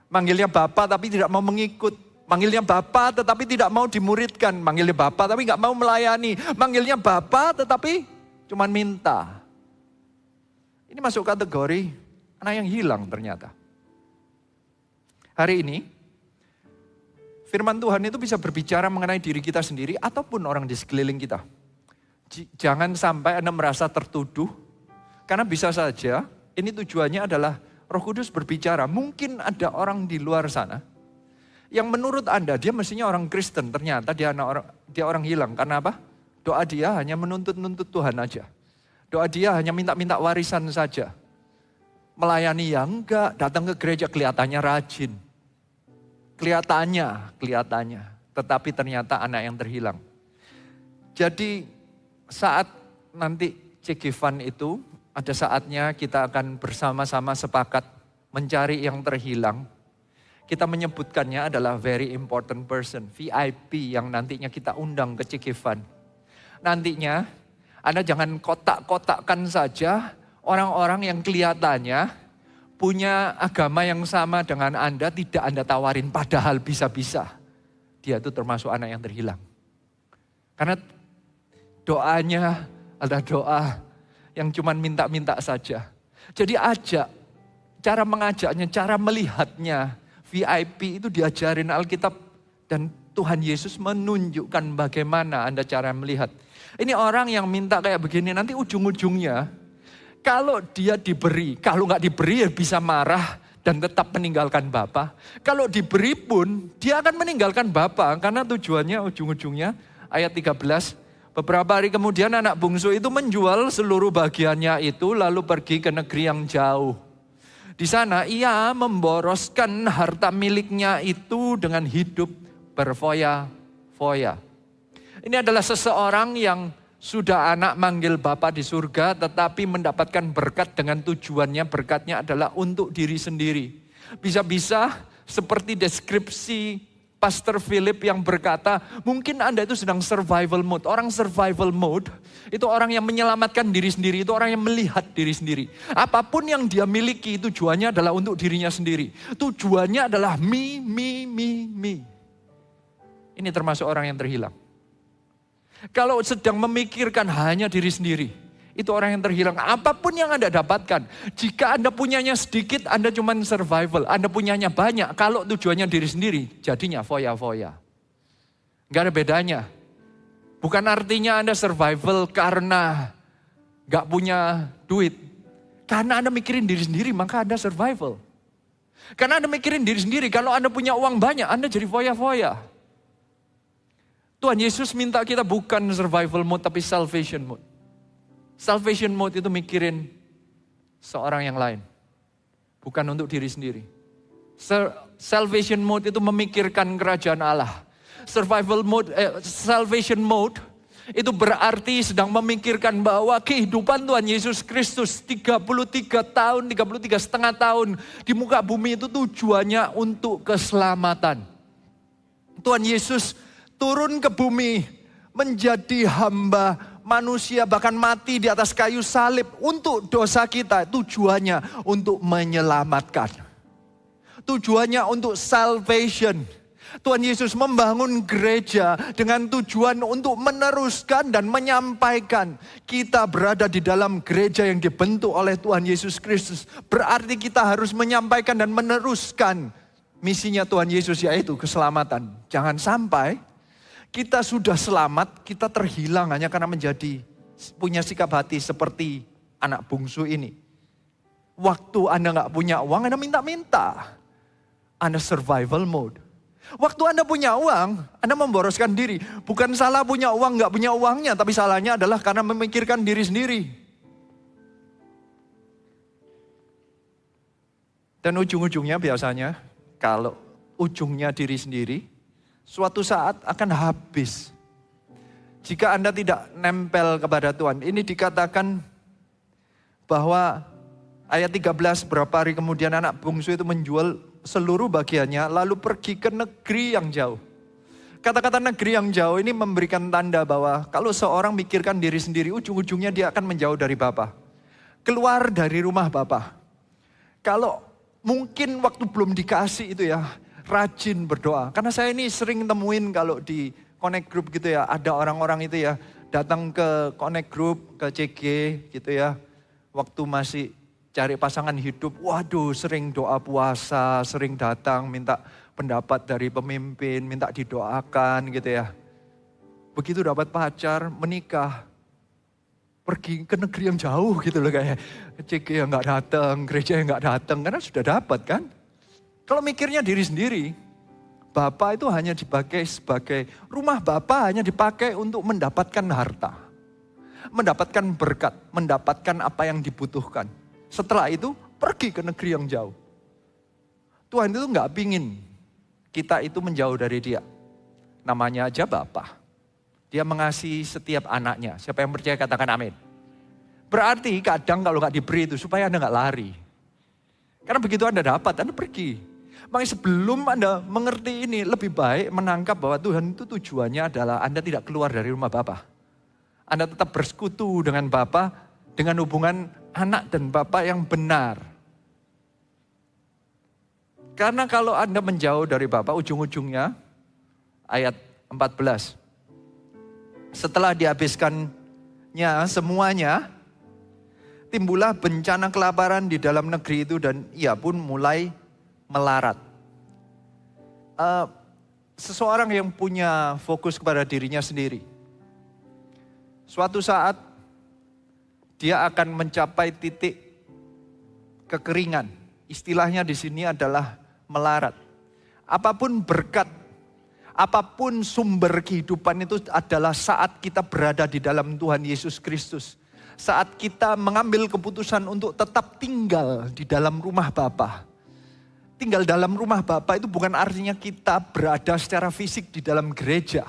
Manggilnya Bapa tapi tidak mau mengikut. Manggilnya Bapa tetapi tidak mau dimuridkan. Manggilnya Bapa tapi enggak mau melayani. Manggilnya Bapa tetapi cuman minta. Ini masuk kategori anak yang hilang ternyata. Hari ini, firman Tuhan itu bisa berbicara mengenai diri kita sendiri ataupun orang di sekeliling kita. Jangan sampai Anda merasa tertuduh, karena bisa saja ini tujuannya adalah Roh Kudus berbicara. Mungkin ada orang di luar sana yang menurut Anda dia mestinya orang Kristen, ternyata dia orang hilang. Karena apa? Doa dia hanya menuntut-nuntut Tuhan aja. Doa dia hanya minta-minta warisan saja. Melayani yang enggak, datang ke gereja kelihatannya rajin. Kelihatannya. Tetapi ternyata anak yang terhilang. Jadi saat nanti Cegevan itu, ada saatnya kita akan bersama-sama sepakat mencari yang terhilang. Kita menyebutkannya adalah very important person, VIP yang nantinya kita undang ke Cegevan. Nantinya Anda jangan kotak-kotakkan saja orang-orang yang kelihatannya punya agama yang sama dengan Anda, tidak Anda tawarin, padahal bisa-bisa dia itu termasuk anak yang terhilang. Karena doanya adalah doa yang cuma minta-minta saja. Jadi cara mengajaknya, cara melihatnya, VIP itu diajarin Alkitab dan Tuhan Yesus menunjukkan bagaimana Anda cara melihat. Ini orang yang minta kayak begini, nanti ujung-ujungnya kalau dia diberi, kalau nggak diberi ya bisa marah dan tetap meninggalkan Bapa. Kalau diberi pun dia akan meninggalkan Bapa karena tujuannya ujung-ujungnya ayat 13. Beberapa hari kemudian anak bungsu itu menjual seluruh bagiannya itu lalu pergi ke negeri yang jauh. Di sana ia memboroskan harta miliknya itu dengan hidup berfoya-foya. Ini adalah seseorang yang sudah anak manggil Bapa di surga tetapi mendapatkan berkat dengan tujuannya berkatnya adalah untuk diri sendiri. Bisa-bisa seperti deskripsi Pastor Philip yang berkata, mungkin Anda itu sedang survival mode. Orang survival mode itu orang yang menyelamatkan diri sendiri, itu orang yang melihat diri sendiri. Apapun yang dia miliki tujuannya adalah untuk dirinya sendiri. Tujuannya adalah me. Ini termasuk orang yang terhilang. Kalau sedang memikirkan hanya diri sendiri, itu orang yang terhilang. Apapun yang Anda dapatkan, jika Anda punyanya sedikit, Anda cuma survival. Anda punyanya banyak, kalau tujuannya diri sendiri, jadinya foya-foya. Gak ada bedanya. Bukan artinya Anda survival karena gak punya duit. Karena Anda mikirin diri sendiri, maka Anda survival. Karena Anda mikirin diri sendiri, kalau Anda punya uang banyak, Anda jadi foya-foya. Tuhan Yesus minta kita bukan survival mode, tapi salvation mode. Salvation mode itu mikirin seorang yang lain. Bukan untuk diri sendiri. Salvation mode itu memikirkan kerajaan Allah. Salvation mode itu berarti sedang memikirkan bahwa kehidupan Tuhan Yesus Kristus 33 setengah tahun di muka bumi itu tujuannya untuk keselamatan. Tuhan Yesus turun ke bumi menjadi hamba manusia, bahkan mati di atas kayu salib untuk dosa kita. Tujuannya untuk menyelamatkan. Tujuannya untuk salvation. Tuhan Yesus membangun gereja dengan tujuan untuk meneruskan dan menyampaikan. Kita berada di dalam gereja yang dibentuk oleh Tuhan Yesus Kristus. Berarti kita harus menyampaikan dan meneruskan misinya Tuhan Yesus, yaitu keselamatan. Jangan sampai kita sudah selamat, kita terhilang hanya karena punya sikap hati seperti anak bungsu ini. Waktu Anda nggak punya uang, Anda minta-minta. Anda survival mode. Waktu Anda punya uang, Anda memboroskan diri. Bukan salah punya uang, nggak punya uangnya, tapi salahnya adalah karena memikirkan diri sendiri. Dan ujung-ujungnya biasanya, kalau ujungnya diri sendiri, suatu saat akan habis. Jika Anda tidak nempel kepada Tuhan. Ini dikatakan bahwa Ayat 13, berapa hari kemudian anak bungsu itu menjual seluruh bagiannya lalu pergi ke negeri yang jauh. Kata-kata negeri yang jauh ini memberikan tanda bahwa kalau seorang mikirkan diri sendiri, ujung-ujungnya dia akan menjauh dari Bapa. Keluar dari rumah Bapa. Kalau mungkin waktu belum dikasih itu ya, rajin berdoa. Karena saya ini sering temuin kalau di Connect Group gitu ya, ada orang-orang itu ya, datang ke Connect Group, ke CG gitu ya. Waktu masih cari pasangan hidup, waduh sering doa puasa, sering datang minta pendapat dari pemimpin, minta didoakan gitu ya. Begitu dapat pacar, menikah, pergi ke negeri yang jauh gitu loh kayak. CG yang gak datang, gereja yang gak datang, karena sudah dapat kan. Kalau mikirnya diri sendiri, Bapa itu hanya dipakai sebagai, rumah Bapa hanya dipakai untuk mendapatkan harta. Mendapatkan berkat, mendapatkan apa yang dibutuhkan. Setelah itu pergi ke negeri yang jauh. Tuhan itu gak pingin kita itu menjauh dari dia. Namanya aja Bapa. Dia mengasihi setiap anaknya. Siapa yang percaya katakan amin. Berarti kadang kalau gak diberi itu supaya Anda gak lari. Karena begitu Anda dapat, Anda pergi. Makanya sebelum Anda mengerti ini, lebih baik menangkap bahwa Tuhan itu tujuannya adalah Anda tidak keluar dari rumah Bapa. Anda tetap bersekutu dengan Bapa, dengan hubungan anak dan Bapa yang benar. Karena kalau Anda menjauh dari Bapa, ujung-ujungnya, ayat 14. Setelah dihabiskannya semuanya, timbullah bencana kelaparan di dalam negeri itu dan ia pun mulai melarat. Seseorang yang punya fokus kepada dirinya sendiri, suatu saat dia akan mencapai titik kekeringan. Istilahnya di sini adalah melarat. Apapun berkat, apapun sumber kehidupan itu adalah saat kita berada di dalam Tuhan Yesus Kristus. Saat kita mengambil keputusan untuk tetap tinggal di dalam rumah Bapa. Tinggal dalam rumah Bapa itu bukan artinya kita berada secara fisik di dalam gereja.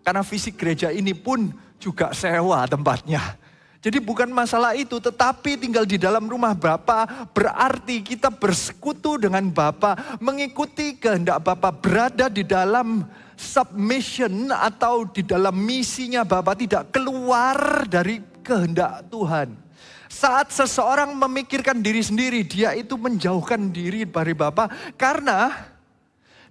Karena fisik gereja ini pun juga sewa tempatnya. Jadi bukan masalah itu, tetapi tinggal di dalam rumah Bapa berarti kita bersekutu dengan Bapa, mengikuti kehendak Bapa, berada di dalam submission atau di dalam misinya Bapa, tidak keluar dari kehendak Tuhan. Saat seseorang memikirkan diri sendiri, dia itu menjauhkan diri dari Bapa karena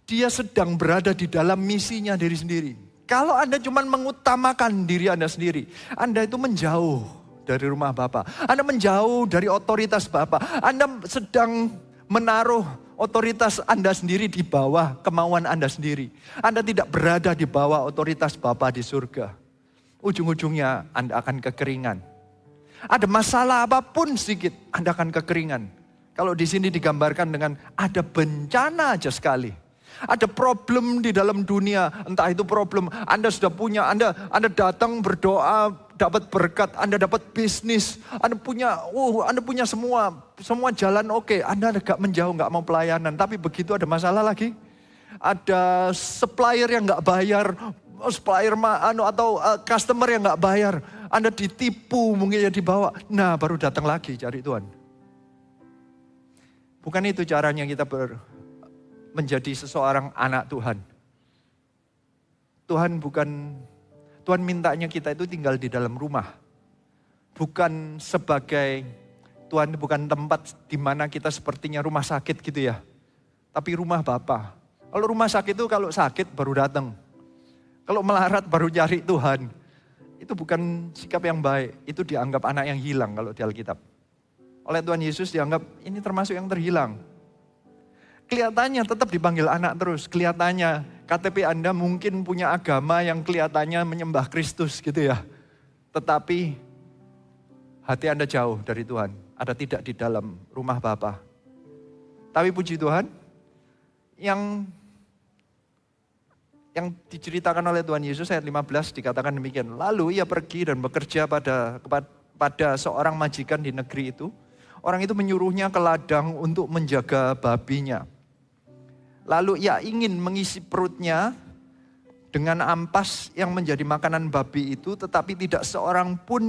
dia sedang berada di dalam misinya diri sendiri. Kalau Anda cuma mengutamakan diri Anda sendiri, Anda itu menjauh dari rumah Bapa. Anda menjauh dari otoritas Bapa. Anda sedang menaruh otoritas Anda sendiri di bawah kemauan Anda sendiri. Anda tidak berada di bawah otoritas Bapa di surga. Ujung-ujungnya Anda akan kekeringan. Ada masalah apapun sedikit, Anda akan kekeringan. Kalau di sini digambarkan dengan ada bencana aja sekali. Ada problem di dalam dunia, entah itu problem Anda sudah punya, Anda datang berdoa, dapat berkat, Anda dapat bisnis, Anda punya semua jalan oke. Anda gak menjauh, gak mau pelayanan, tapi begitu ada masalah lagi. Ada supplier yang gak bayar, atau customer yang gak bayar, Anda ditipu, mungkin ya dibawa. Nah baru datang lagi cari Tuhan. Bukan itu caranya kita menjadi seseorang anak Tuhan. Tuhan mintanya kita itu tinggal di dalam rumah. Bukan sebagai, Tuhan bukan tempat di mana kita sepertinya rumah sakit gitu ya. Tapi rumah Bapa. Kalau rumah sakit itu kalau sakit baru datang. Kalau melarat baru cari Tuhan. Itu bukan sikap yang baik. Itu dianggap anak yang hilang kalau di Alkitab. Oleh Tuhan Yesus dianggap ini termasuk yang terhilang. Kelihatannya tetap dipanggil anak terus. Kelihatannya KTP Anda mungkin punya agama yang kelihatannya menyembah Kristus gitu ya. Tetapi hati Anda jauh dari Tuhan. Ada tidak di dalam rumah Bapa. Tapi puji Tuhan, yang diceritakan oleh Tuhan Yesus ayat 15 dikatakan demikian. Lalu ia pergi dan bekerja pada seorang majikan di negeri itu. Orang itu menyuruhnya ke ladang untuk menjaga babinya. Lalu ia ingin mengisi perutnya dengan ampas yang menjadi makanan babi itu, tetapi tidak seorang pun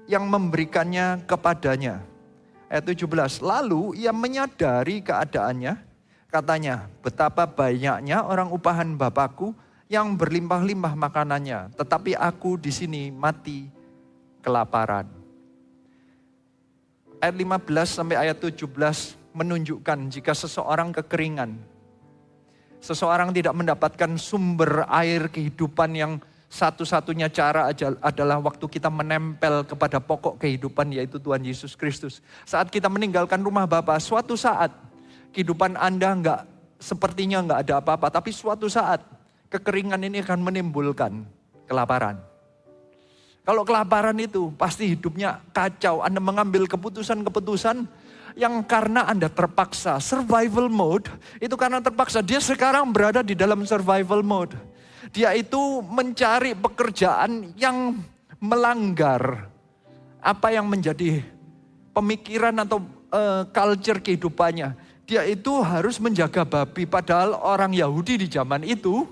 yang memberikannya kepadanya. Ayat 17, lalu ia menyadari keadaannya, katanya, betapa banyaknya orang upahan Bapakku yang berlimpah-limpah makanannya, tetapi aku di sini mati kelaparan. Ayat 15 sampai ayat 17 menunjukkan jika seseorang kekeringan, seseorang tidak mendapatkan sumber air kehidupan yang satu-satunya cara adalah waktu kita menempel kepada pokok kehidupan, yaitu Tuhan Yesus Kristus. Saat kita meninggalkan rumah Bapa, suatu saat kehidupan Anda sepertinya nggak ada apa-apa, tapi suatu saat kekeringan ini akan menimbulkan kelaparan. Kalau kelaparan itu pasti hidupnya kacau. Anda mengambil keputusan-keputusan yang karena Anda terpaksa. Survival mode itu karena terpaksa. Dia sekarang berada di dalam survival mode. Dia itu mencari pekerjaan yang melanggar apa yang menjadi pemikiran atau culture kehidupannya. Dia itu harus menjaga babi, padahal orang Yahudi di zaman itu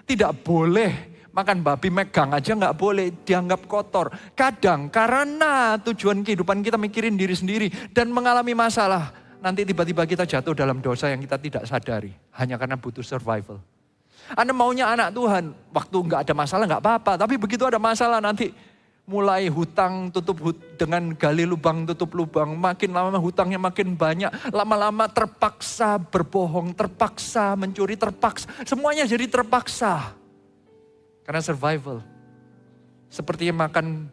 tidak boleh makan babi, megang aja nggak boleh, dianggap kotor. Kadang karena tujuan kehidupan kita mikirin diri sendiri dan mengalami masalah, nanti tiba-tiba kita jatuh dalam dosa yang kita tidak sadari. Hanya karena butuh survival. Anda maunya anak Tuhan, waktu nggak ada masalah nggak apa-apa. Tapi begitu ada masalah nanti mulai hutang dengan gali lubang tutup lubang. Makin lama hutangnya makin banyak. Lama-lama terpaksa berbohong, terpaksa mencuri, terpaksa. Semuanya jadi terpaksa. Karena survival. Seperti makan,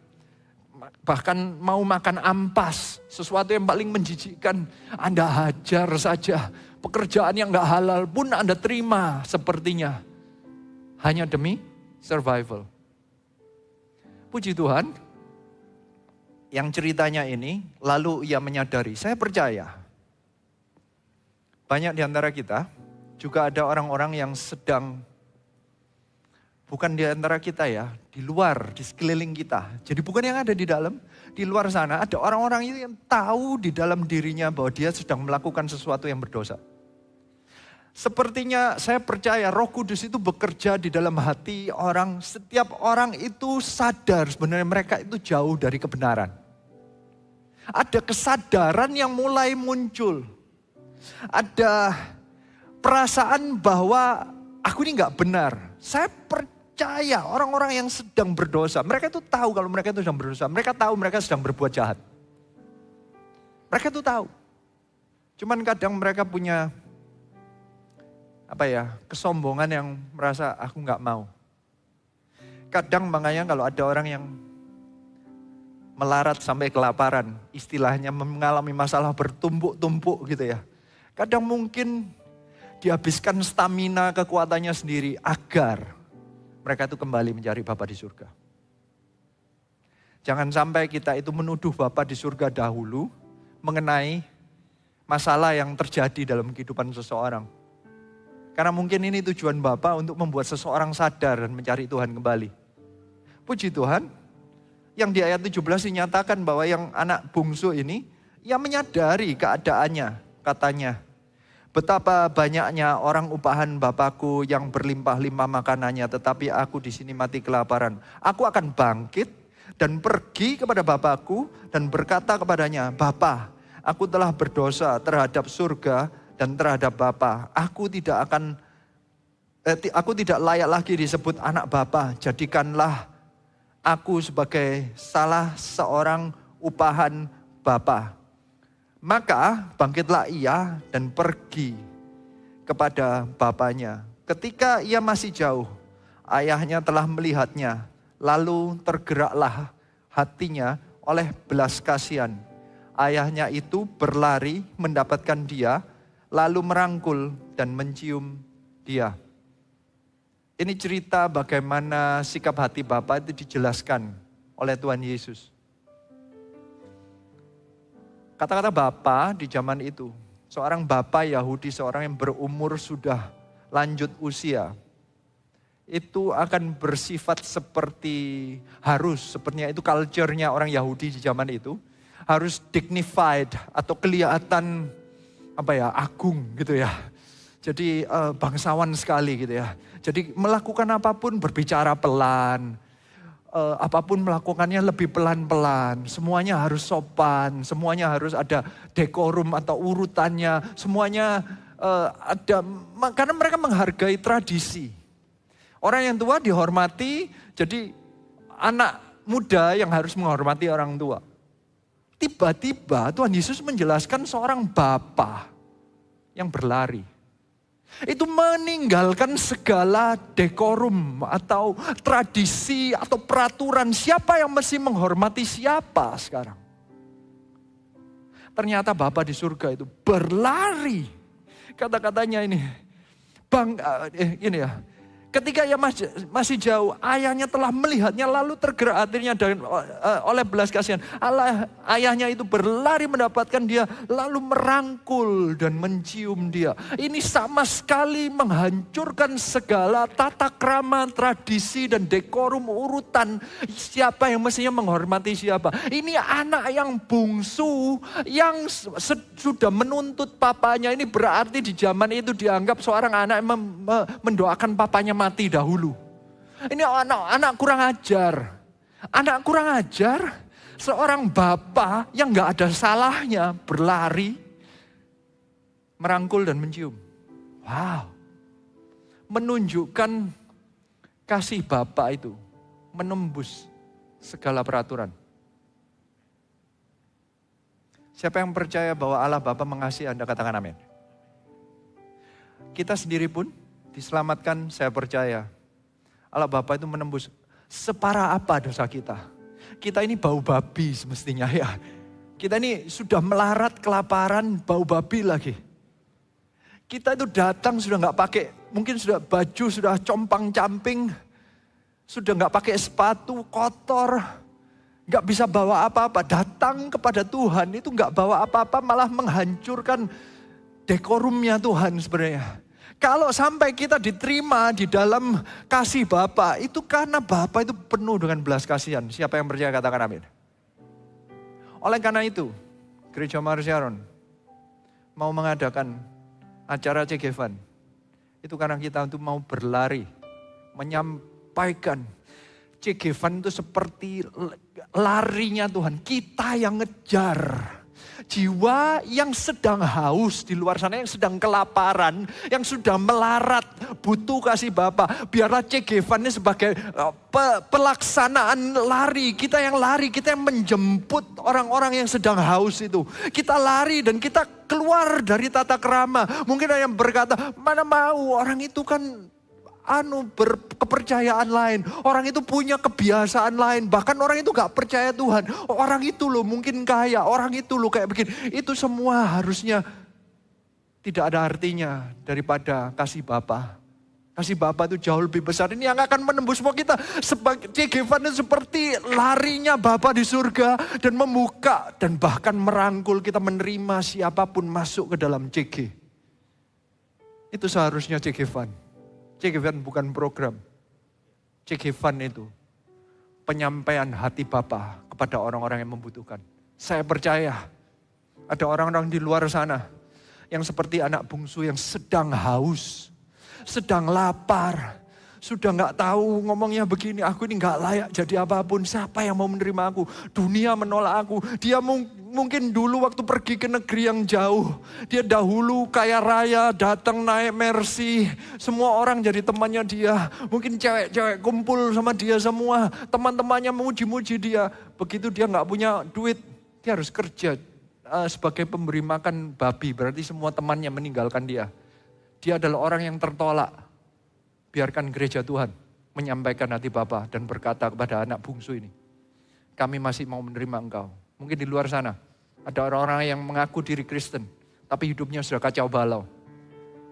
bahkan mau makan ampas. Sesuatu yang paling menjijikkan. Anda hajar saja. Pekerjaan yang gak halal pun Anda terima sepertinya. Hanya demi survival. Puji Tuhan. Yang ceritanya ini, lalu ia menyadari. Saya percaya. Banyak di antara kita, juga ada orang-orang yang sedang, bukan di antara kita ya, di luar, di sekeliling kita. Jadi bukan yang ada di dalam, di luar sana ada orang-orang yang tahu di dalam dirinya bahwa dia sedang melakukan sesuatu yang berdosa. Sepertinya saya percaya Roh Kudus itu bekerja di dalam hati orang. Setiap orang itu sadar sebenarnya mereka itu jauh dari kebenaran. Ada kesadaran yang mulai muncul. Ada perasaan bahwa aku ini gak benar. Saya percaya orang-orang yang sedang berdosa. Mereka itu tahu kalau mereka itu sedang berdosa. Mereka tahu mereka sedang berbuat jahat. Mereka itu tahu. Cuman kadang mereka punya kesombongan yang merasa aku gak mau. Kadang makanya kalau ada orang yang melarat sampai kelaparan, istilahnya mengalami masalah bertumpuk-tumpuk gitu ya. Kadang mungkin dihabiskan stamina kekuatannya sendiri agar mereka itu kembali mencari Bapa di surga. Jangan sampai kita itu menuduh Bapa di surga dahulu mengenai masalah yang terjadi dalam kehidupan seseorang. Karena mungkin ini tujuan Bapa untuk membuat seseorang sadar dan mencari Tuhan kembali. Puji Tuhan, yang di ayat 17 dinyatakan bahwa yang anak bungsu ini, ia menyadari keadaannya, katanya. Betapa banyaknya orang upahan Bapakku yang berlimpah-limpah makanannya, tetapi aku di sini mati kelaparan. Aku akan bangkit dan pergi kepada Bapakku dan berkata kepadanya, Bapa, aku telah berdosa terhadap surga dan terhadap Bapa. Aku tidak layak lagi disebut anak Bapa. Jadikanlah aku sebagai salah seorang upahan Bapa. Maka bangkitlah ia dan pergi kepada bapaknya. Ketika ia masih jauh, ayahnya telah melihatnya. Lalu tergeraklah hatinya oleh belas kasihan. Ayahnya itu berlari mendapatkan dia, lalu merangkul dan mencium dia. Ini cerita bagaimana sikap hati Bapa itu dijelaskan oleh Tuhan Yesus. Kata-kata Bapa di zaman itu, seorang Bapa Yahudi, seorang yang berumur sudah lanjut usia, itu akan bersifat seperti sepertinya itu culture-nya orang Yahudi di zaman itu, harus dignified atau kelihatan agung gitu ya. Jadi bangsawan sekali gitu ya. Jadi melakukan apapun berbicara pelan. apapun melakukannya lebih pelan-pelan. Semuanya harus sopan, semuanya harus ada dekorum atau urutannya. Semuanya ada, karena mereka menghargai tradisi. Orang yang tua dihormati, jadi anak muda yang harus menghormati orang tua. Tiba-tiba Tuhan Yesus menjelaskan seorang bapa yang berlari. Itu meninggalkan segala dekorum atau tradisi atau peraturan. Siapa yang mesti menghormati siapa sekarang? Ternyata Bapa di surga itu berlari. Kata-katanya ini. Ini ya. Ketika ia masih jauh, ayahnya telah melihatnya lalu tergerak hatinya oleh belas kasihan. Ayahnya itu berlari mendapatkan dia lalu merangkul dan mencium dia. Ini sama sekali menghancurkan segala tata krama, tradisi dan dekorum urutan. Siapa yang mestinya menghormati siapa. Ini anak yang bungsu yang sudah menuntut papanya. Ini berarti di zaman itu dianggap seorang anak yang mendoakan papanya mati dahulu. Ini anak kurang ajar. Anak kurang ajar, seorang bapa yang gak ada salahnya berlari, merangkul dan mencium. Wow. Menunjukkan kasih bapa itu menembus segala peraturan. Siapa yang percaya bahwa Allah Bapa mengasihi Anda, katakan amin. Kita sendiri pun diselamatkan, saya percaya. Allah Bapa itu menembus. Separah apa dosa kita? Kita ini bau babi semestinya ya. Kita ini sudah melarat, kelaparan, bau babi lagi. Kita itu datang sudah gak pakai, mungkin sudah baju sudah compang-camping. Sudah gak pakai sepatu, kotor. Gak bisa bawa apa-apa. Datang kepada Tuhan itu gak bawa apa-apa, malah menghancurkan dekorumnya Tuhan sebenarnya. Kalau sampai kita diterima di dalam kasih Bapa, itu karena Bapa itu penuh dengan belas kasihan. Siapa yang percaya katakan amin. Oleh karena itu, Gereja Marsyaron mau mengadakan acara Cegevan. Itu karena kita untuk mau berlari, menyampaikan Cegevan itu seperti larinya Tuhan. Kita yang ngejar. Jiwa yang sedang haus di luar sana, yang sedang kelaparan, yang sudah melarat, butuh kasih Bapa. Biarlah Cegevan ini sebagai pelaksanaan lari. Kita yang lari, kita yang menjemput orang-orang yang sedang haus itu. Kita lari dan kita keluar dari tata krama. Mungkin ada yang berkata, mana mau orang itu kan berkepercayaan lain. Orang itu punya kebiasaan lain. Bahkan orang itu gak percaya Tuhan. Orang itu loh mungkin kaya. Orang itu loh kayak begini. Itu semua harusnya tidak ada artinya daripada kasih Bapa. Kasih Bapa itu jauh lebih besar. Ini yang akan menembus semua kita. Cegevan itu seperti larinya Bapa di surga. Dan membuka dan bahkan merangkul kita menerima siapapun masuk ke dalam CG. Itu seharusnya Cegevan. Cegevan bukan program. Cegevan itu penyampaian hati Bapa kepada orang-orang yang membutuhkan. Saya percaya ada orang-orang di luar sana yang seperti anak bungsu yang sedang haus, sedang lapar, sudah gak tahu ngomongnya begini, aku ini gak layak jadi apapun. Siapa yang mau menerima aku? Dunia menolak aku. Dia mungkin dulu waktu pergi ke negeri yang jauh, dia dahulu kaya raya, datang naik Mercy. Semua orang jadi temannya dia. Mungkin cewek-cewek kumpul sama dia semua. Teman-temannya memuji-muji dia. Begitu dia gak punya duit, dia harus kerja sebagai pemberi makan babi. Berarti semua temannya meninggalkan dia. Dia adalah orang yang tertolak. Biarkan gereja Tuhan menyampaikan hati Bapa dan berkata kepada anak bungsu ini, kami masih mau menerima engkau. Mungkin di luar sana ada orang-orang yang mengaku diri Kristen, tapi hidupnya sudah kacau balau.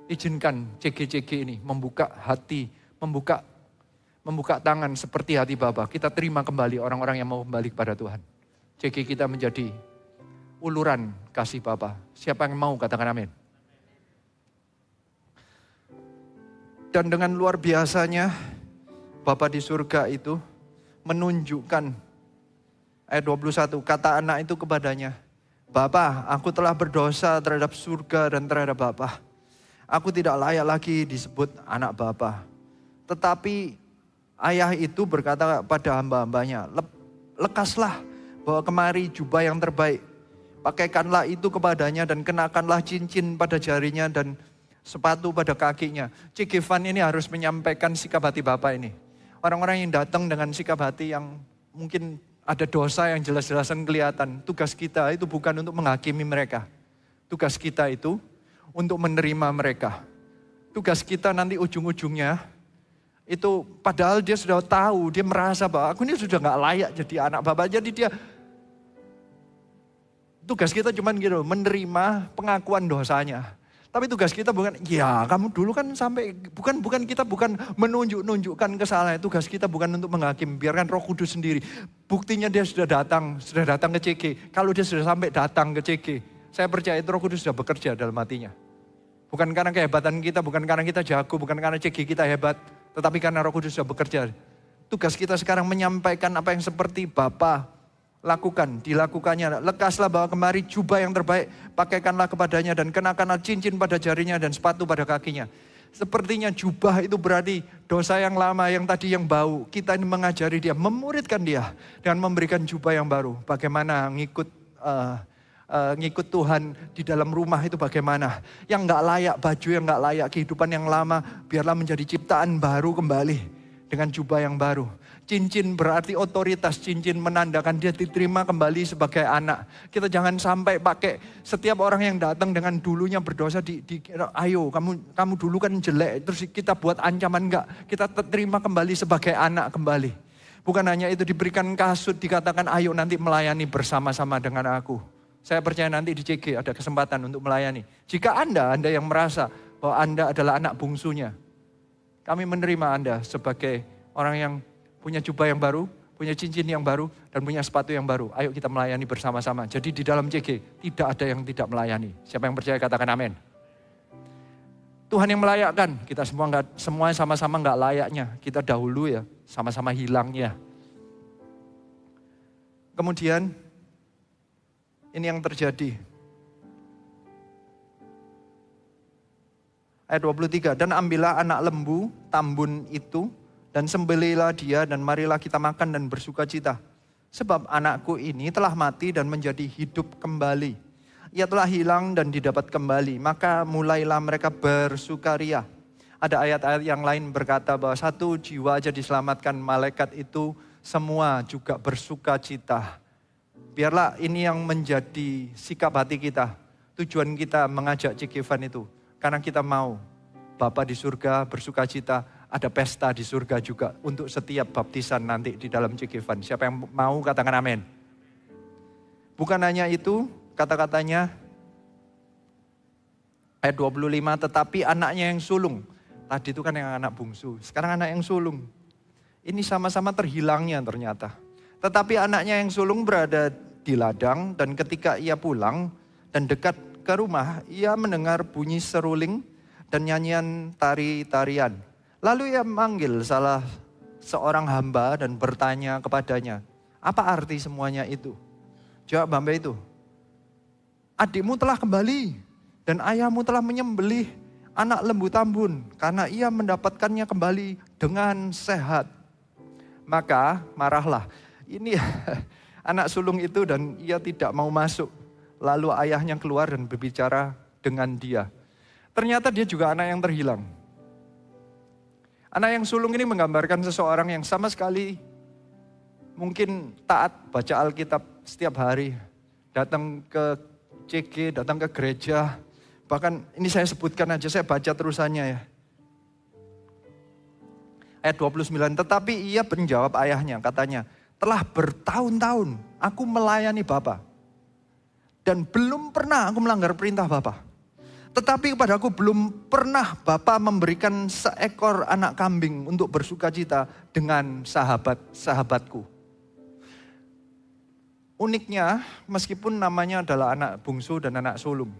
Izinkan CG-CG ini membuka hati, membuka tangan seperti hati Bapa. Kita terima kembali orang-orang yang mau kembali kepada Tuhan. CG kita menjadi uluran kasih Bapa. Siapa yang mau katakan amin. Dan dengan luar biasanya, Bapa di surga itu menunjukkan, ayat 21, kata anak itu kepadanya, Bapa, aku telah berdosa terhadap surga dan terhadap Bapa. Aku tidak layak lagi disebut anak Bapa. Tetapi Ayah itu berkata pada hamba-hambanya, lekaslah, bawa kemari jubah yang terbaik. Pakaikanlah itu kepadanya dan kenakanlah cincin pada jarinya dan sepatu pada kakinya. Cik Ivan ini harus menyampaikan sikap hati Bapak ini. Orang-orang yang datang dengan sikap hati yang mungkin ada dosa yang jelas-jelasan kelihatan. Tugas kita itu bukan untuk menghakimi mereka. Tugas kita itu untuk menerima mereka. Tugas kita nanti ujung-ujungnya itu padahal dia sudah tahu, dia merasa bahwa aku ini sudah gak layak jadi anak Bapak. Jadi dia, tugas kita cuma gitu, menerima pengakuan dosanya. Tapi tugas kita bukan, ya kamu dulu kan sampai, bukan kita bukan menunjukkan kesalahan. Tugas kita bukan untuk menghakimi, biarkan Roh Kudus sendiri. Buktinya dia sudah datang ke CG. Kalau dia sudah sampai datang ke CG, saya percaya itu Roh Kudus sudah bekerja dalam hatinya. Bukan karena kehebatan kita, bukan karena kita jago, bukan karena CG kita hebat. Tetapi karena Roh Kudus sudah bekerja. Tugas kita sekarang menyampaikan apa yang seperti Bapa lakukan, dilakukannya. Lekaslah bawa kemari jubah yang terbaik, pakaikanlah kepadanya dan kenakanlah cincin pada jarinya dan sepatu pada kakinya. Sepertinya jubah itu berarti dosa yang lama yang tadi yang bau. Kita ini mengajari dia, memuridkan dia dengan memberikan jubah yang baru. Bagaimana ngikut Tuhan di dalam rumah itu bagaimana. Yang gak layak, baju yang gak layak, kehidupan yang lama, biarlah menjadi ciptaan baru kembali dengan jubah yang baru. Cincin berarti otoritas, cincin menandakan dia diterima kembali sebagai anak. Kita jangan sampai pakai setiap orang yang datang dengan dulunya berdosa, ayo kamu dulu kan jelek, terus kita buat ancaman enggak. Kita terima kembali sebagai anak kembali. Bukan hanya itu, diberikan kasut, dikatakan ayo nanti melayani bersama-sama dengan aku. Saya percaya nanti di CG ada kesempatan untuk melayani. Jika Anda yang merasa bahwa Anda adalah anak bungsunya, kami menerima Anda sebagai orang yang punya jubah yang baru, punya cincin yang baru, dan punya sepatu yang baru. Ayo kita melayani bersama-sama. Jadi di dalam CG tidak ada yang tidak melayani. Siapa yang percaya katakan amin. Tuhan yang melayakkan, kita semua sama-sama nggak layaknya. Kita dahulu ya, sama-sama hilangnya. Kemudian ini yang terjadi. Ayat 23, dan ambillah anak lembu tambun itu, dan sembelihlah dia, dan marilah kita makan dan bersuka cita. Sebab anakku ini telah mati dan menjadi hidup kembali. Ia telah hilang dan didapat kembali, maka mulailah mereka bersukaria. Ada ayat-ayat yang lain berkata bahwa satu jiwa aja diselamatkan, malaikat itu semua juga bersuka cita. Biarlah ini yang menjadi sikap hati kita. Tujuan kita mengajak Cik Ivan itu. Karena kita mau Bapa di surga bersuka cita. Ada pesta di surga juga untuk setiap baptisan nanti di dalam Cik Ivan. Siapa yang mau katakan amin. Bukan hanya itu, kata-katanya ayat 25, tetapi anaknya yang sulung. Tadi itu kan yang anak bungsu, sekarang anak yang sulung. Ini sama-sama terhilangnya ternyata. Tetapi anaknya yang sulung berada di ladang, dan ketika ia pulang dan dekat ke rumah, ia mendengar bunyi seruling dan nyanyian tari-tarian. Lalu ia memanggil salah seorang hamba dan bertanya kepadanya, apa arti semuanya itu? Jawab hamba itu, adikmu telah kembali dan ayahmu telah menyembelih anak lembu tambun karena ia mendapatkannya kembali dengan sehat. Maka marahlah. Ini anak sulung itu dan ia tidak mau masuk. Lalu ayahnya keluar dan berbicara dengan dia. Ternyata dia juga anak yang terhilang. Anak yang sulung ini menggambarkan seseorang yang sama sekali mungkin taat baca Alkitab setiap hari. Datang ke CG, datang ke gereja. Bahkan ini saya sebutkan aja, saya baca terusannya ya. Ayat 29, tetapi ia menjawab ayahnya, katanya, telah bertahun-tahun aku melayani Bapa. Dan belum pernah aku melanggar perintah Bapa. Tetapi kepadaku belum pernah Bapa memberikan seekor anak kambing untuk bersuka cita dengan sahabat-sahabatku. Uniknya, meskipun namanya adalah anak bungsu dan anak sulung.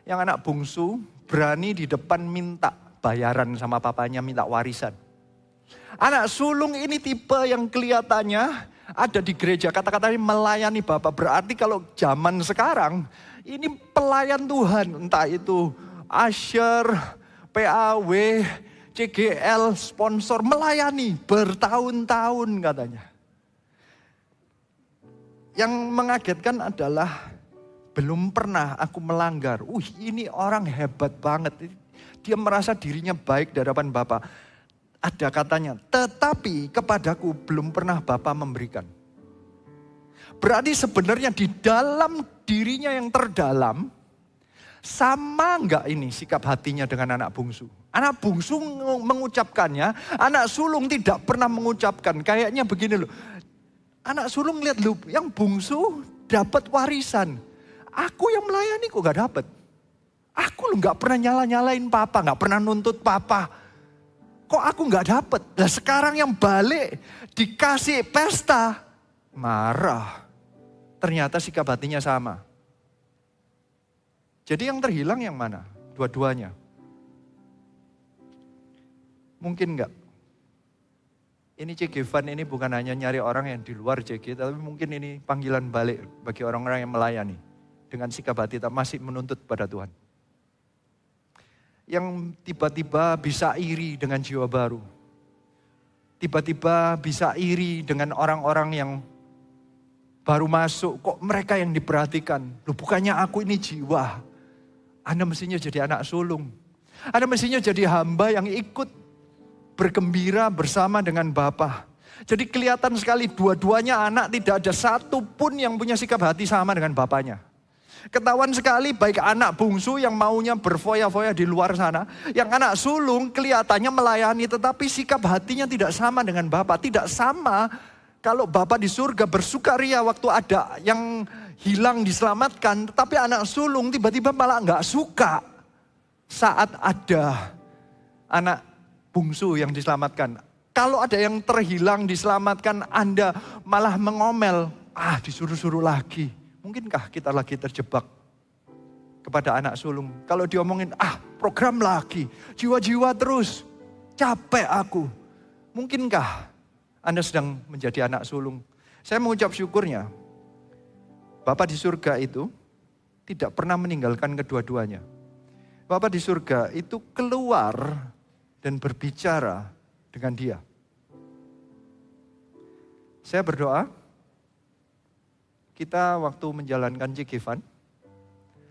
Yang anak bungsu berani di depan minta bayaran sama papanya, minta warisan. Anak sulung ini tipe yang kelihatannya ada di gereja, kata-katanya melayani Bapa. Berarti kalau zaman sekarang, ini pelayan Tuhan. Entah itu usher, PAW, CGL sponsor melayani bertahun-tahun katanya. Yang mengagetkan adalah belum pernah aku melanggar. Ini orang hebat banget. Dia merasa dirinya baik di hadapan Bapa. Ada katanya, tetapi kepadaku belum pernah Bapa memberikan. Berarti sebenarnya di dalam dirinya yang terdalam, sama enggak ini sikap hatinya dengan anak bungsu? Anak bungsu mengucapkannya, anak sulung tidak pernah mengucapkan. Kayaknya begini loh, anak sulung lihat loh, yang bungsu dapat warisan. Aku yang melayani kok gak dapat. Aku loh gak pernah nyala-nyalain papa, gak pernah nuntut papa. Kok aku gak dapat? Nah sekarang yang balik dikasih pesta, marah. Ternyata sikap hatinya sama. Jadi yang terhilang yang mana? Dua-duanya. Mungkin enggak. Ini CG Fund ini bukan hanya nyari orang yang di luar CG, tapi mungkin ini panggilan balik bagi orang-orang yang melayani. Dengan sikap hati tak masih menuntut pada Tuhan. Yang tiba-tiba bisa iri dengan jiwa baru. Tiba-tiba bisa iri dengan orang-orang yang baru masuk. Kok mereka yang diperhatikan? Loh bukannya aku ini jiwa. Anda mestinya jadi anak sulung. Anda mestinya jadi hamba yang ikut bergembira bersama dengan Bapa. Jadi kelihatan sekali dua-duanya anak tidak ada satu pun yang punya sikap hati sama dengan bapaknya. Ketahuan sekali baik anak bungsu yang maunya berfoya-foya di luar sana. Yang anak sulung kelihatannya melayani tetapi sikap hatinya tidak sama dengan Bapa. Tidak sama kalau Bapa di surga bersukaria waktu ada yang hilang diselamatkan. Tetapi anak sulung tiba-tiba malah nggak suka saat ada anak bungsu yang diselamatkan. Kalau ada yang terhilang diselamatkan, Anda malah mengomel. Disuruh-suruh lagi. Mungkinkah kita lagi terjebak kepada anak sulung? Kalau diomongin, program lagi. Jiwa-jiwa terus. Capek aku. Mungkinkah Anda sedang menjadi anak sulung? Saya mengucap syukurnya. Bapa di surga itu tidak pernah meninggalkan kedua-duanya. Bapa di surga itu keluar dan berbicara dengan dia. Saya berdoa, kita waktu menjalankan CG Fund,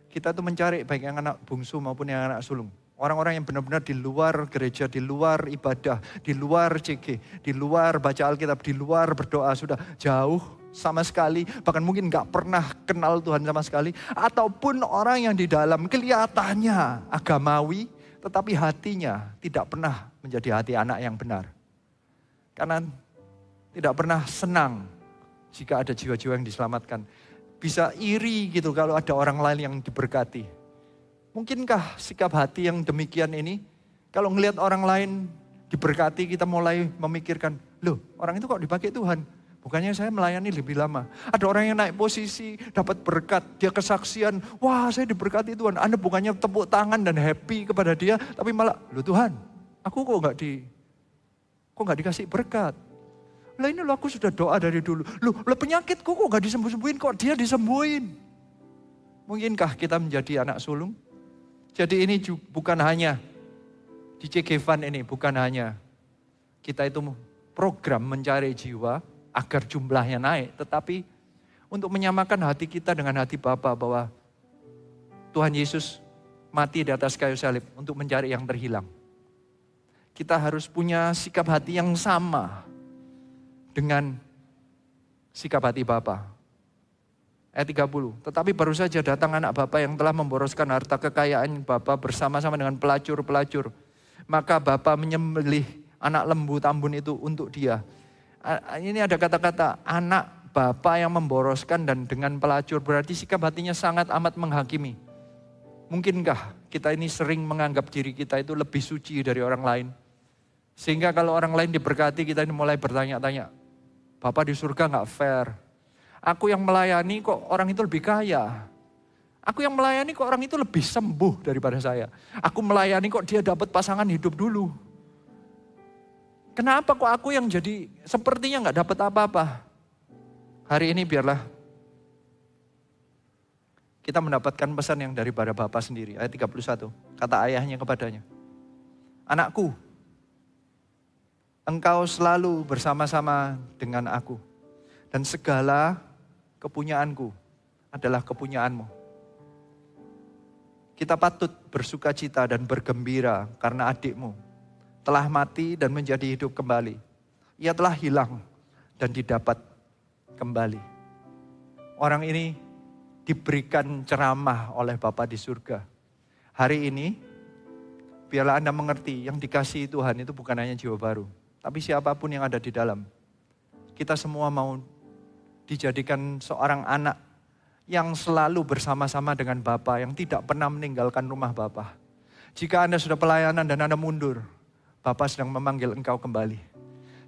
kita tuh mencari baik yang anak bungsu maupun yang anak sulung. Orang-orang yang benar-benar di luar gereja, di luar ibadah, di luar CG, di luar baca Alkitab, di luar berdoa, sudah jauh sama sekali. Bahkan mungkin gak pernah kenal Tuhan sama sekali. Ataupun orang yang di dalam kelihatannya agamawi, tetapi hatinya tidak pernah menjadi hati anak yang benar. Karena tidak pernah senang jika ada jiwa-jiwa yang diselamatkan. Bisa iri gitu kalau ada orang lain yang diberkati. Mungkinkah sikap hati yang demikian ini, kalau ngelihat orang lain diberkati kita mulai memikirkan, loh orang itu kok dipakai Tuhan? Bukannya saya melayani lebih lama. Ada orang yang naik posisi, dapat berkat, dia kesaksian, wah saya diberkati Tuhan. Anda bukannya tepuk tangan dan happy kepada dia, tapi malah, loh Tuhan, aku kok nggak dikasih berkat? Lah ini loh aku sudah doa dari dulu. Loh penyakitku kok nggak disembuh-sembuhin, kok dia disembuhin? Mungkinkah kita menjadi anak sulung? Jadi ini bukan hanya di CG Fund ini, bukan hanya kita itu program mencari jiwa, agar jumlahnya naik, tetapi untuk menyamakan hati kita dengan hati Bapa bahwa Tuhan Yesus mati di atas kayu salib untuk mencari yang terhilang. Kita harus punya sikap hati yang sama dengan sikap hati Bapa. Ayat 30, tetapi baru saja datang anak Bapa yang telah memboroskan harta kekayaan Bapa bersama-sama dengan pelacur-pelacur. Maka Bapa menyembelih anak lembu tambun itu untuk dia. Ini ada kata-kata anak Bapa yang memboroskan dan dengan pelacur. Berarti sikap hatinya sangat amat menghakimi. Mungkinkah kita ini sering menganggap diri kita itu lebih suci dari orang lain? Sehingga kalau orang lain diberkati kita ini mulai bertanya-tanya. Bapa di surga gak fair. Aku yang melayani kok orang itu lebih kaya. Aku yang melayani kok orang itu lebih sembuh daripada saya. Aku melayani kok dia dapat pasangan hidup dulu. Kenapa kok aku yang jadi sepertinya gak dapat apa-apa? Hari ini biarlah kita mendapatkan pesan yang daripada Bapa sendiri. Ayat 31, kata ayahnya kepadanya. Anakku, Engkau selalu bersama-sama dengan aku. Dan segala kepunyaanku adalah kepunyaanmu. Kita patut bersuka cita dan bergembira karena adikmu telah mati dan menjadi hidup kembali. Ia telah hilang dan didapat kembali. Orang ini diberikan ceramah oleh Bapa di surga. Hari ini, biarlah Anda mengerti yang dikasihi Tuhan itu bukan hanya jiwa baru. Tapi siapapun yang ada di dalam. Kita semua mau dijadikan seorang anak yang selalu bersama-sama dengan Bapa, yang tidak pernah meninggalkan rumah Bapa. Jika Anda sudah pelayanan dan Anda mundur, Bapa sedang memanggil engkau kembali.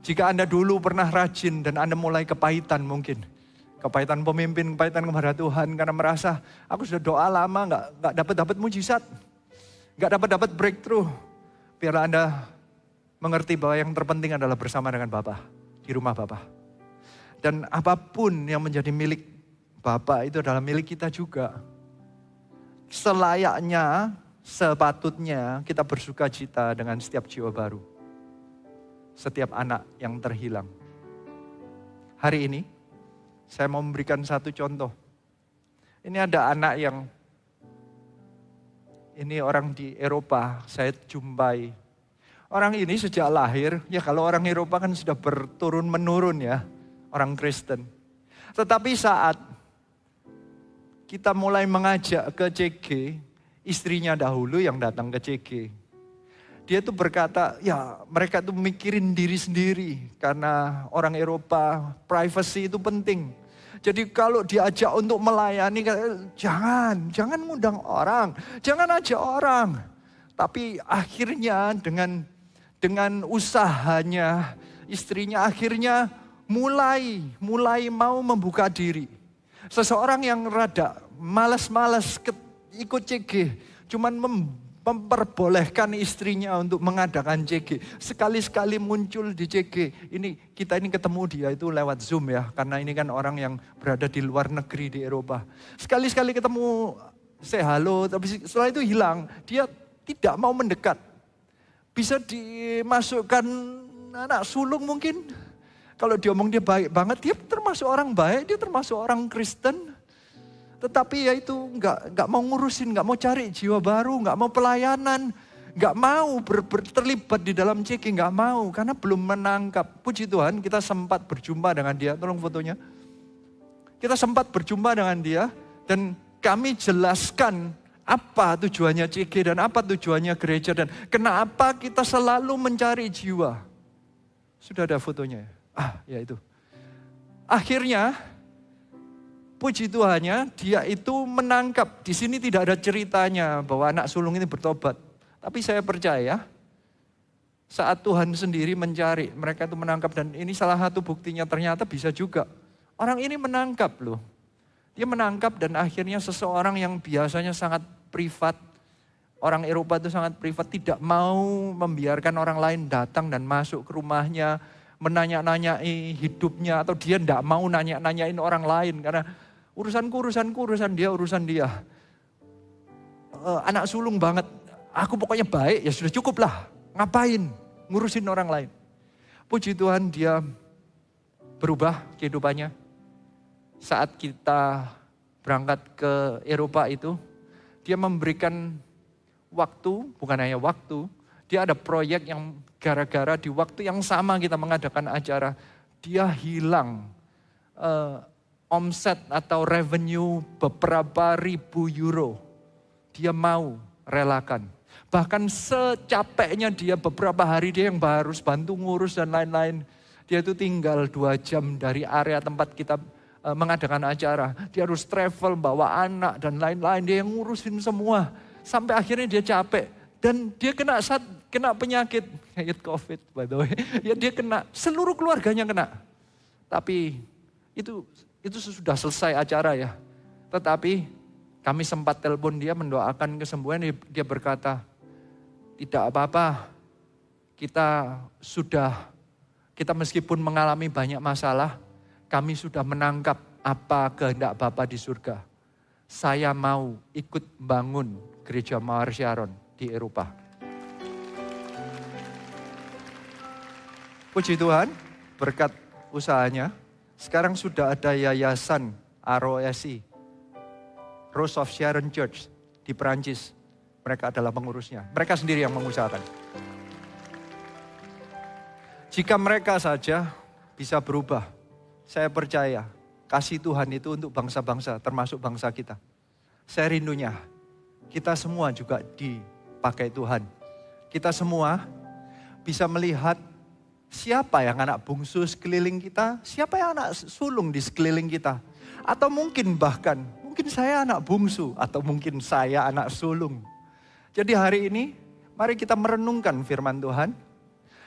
Jika Anda dulu pernah rajin dan Anda mulai kepahitan mungkin. Kepahitan pemimpin, kepahitan kepada Tuhan karena merasa aku sudah doa lama nggak dapat mujizat. Nggak dapat breakthrough. Biarlah Anda mengerti bahwa yang terpenting adalah bersama dengan Bapa. Di rumah Bapa. Dan apapun yang menjadi milik Bapa itu adalah milik kita juga. Selayaknya, sepatutnya kita bersuka cita dengan setiap jiwa baru. Setiap anak yang terhilang. Hari ini, saya mau memberikan satu contoh. Ini ada anak yang, ini orang di Eropa, saya jumpai. Orang ini sejak lahir, ya kalau orang Eropa kan sudah berturun-menurun ya, orang Kristen. Tetapi saat kita mulai mengajak ke CG, istrinya dahulu yang datang ke CG. Dia tuh berkata, ya mereka tuh mikirin diri sendiri. Karena orang Eropa, privacy itu penting. Jadi kalau diajak untuk melayani, jangan ngundang orang, jangan ajak orang. Tapi akhirnya dengan usahanya, istrinya akhirnya mulai mau membuka diri. Seseorang yang rada malas-malas ikut CG, cuman memperbolehkan istrinya untuk mengadakan CG. Sekali-sekali muncul di CG. Kita ini ketemu dia itu lewat Zoom ya, karena ini kan orang yang berada di luar negeri di Eropa. Sekali-sekali ketemu, say halo, tapi setelah itu hilang. Dia tidak mau mendekat. Bisa dimasukkan anak sulung mungkin. Kalau diomong dia baik banget, dia termasuk orang baik, dia termasuk orang Kristen. Tetapi ya itu nggak mau ngurusin, nggak mau cari jiwa baru, nggak mau pelayanan, nggak mau terlibat di dalam CG, nggak mau karena belum menangkap. Puji Tuhan kita sempat berjumpa dengan dia, tolong fotonya. Kita sempat berjumpa dengan dia dan kami jelaskan apa tujuannya CG dan apa tujuannya gereja dan kenapa kita selalu mencari jiwa. Sudah ada fotonya ya? Ya itu. Akhirnya, puji Tuhannya, dia itu menangkap. Di sini tidak ada ceritanya bahwa anak sulung ini bertobat. Tapi saya percaya, saat Tuhan sendiri mencari, mereka itu menangkap. Dan ini salah satu buktinya ternyata bisa juga. Orang ini menangkap loh. Dia menangkap dan akhirnya seseorang yang biasanya sangat privat. Orang Eropa itu sangat privat, tidak mau membiarkan orang lain datang dan masuk ke rumahnya. Menanya-nanyai hidupnya atau dia tidak mau nanya-nanyain orang lain karena urusan dia. Anak sulung banget, aku pokoknya baik ya sudah cukup lah. Ngapain ngurusin orang lain. Puji Tuhan dia berubah kehidupannya. Saat kita berangkat ke Eropa itu, dia memberikan waktu, bukan hanya waktu, dia ada proyek yang gara-gara di waktu yang sama kita mengadakan acara, dia hilang omset atau revenue beberapa ribu euro. Dia mau relakan. Bahkan secapeknya dia beberapa hari dia yang harus bantu ngurus dan lain-lain. Dia itu tinggal 2 jam dari area tempat kita mengadakan acara. Dia harus travel, bawa anak dan lain-lain. Dia yang ngurusin semua. Sampai akhirnya dia capek. Dan dia kena penyakit COVID by the way. Ya dia kena, seluruh keluarganya kena. Tapi itu sudah selesai acara ya. Tetapi kami sempat telepon dia mendoakan kesembuhan. Dia berkata, tidak apa-apa. Kita meskipun mengalami banyak masalah, kami sudah menangkap apa kehendak Bapa di surga. Saya mau ikut bangun gereja Mawar Sharon di Eropa. Puji Tuhan, berkat usahanya, sekarang sudah ada yayasan ROSI, Rose of Sharon Church di Perancis. Mereka adalah pengurusnya. Mereka sendiri yang mengusahakan. Jika mereka saja bisa berubah, saya percaya kasih Tuhan itu untuk bangsa-bangsa, termasuk bangsa kita. Saya rindunya, kita semua juga dipakai Tuhan. Kita semua bisa melihat siapa yang anak bungsu sekeliling kita, siapa yang anak sulung di sekeliling kita. Atau mungkin saya anak bungsu, atau mungkin saya anak sulung. Jadi hari ini, mari kita merenungkan firman Tuhan.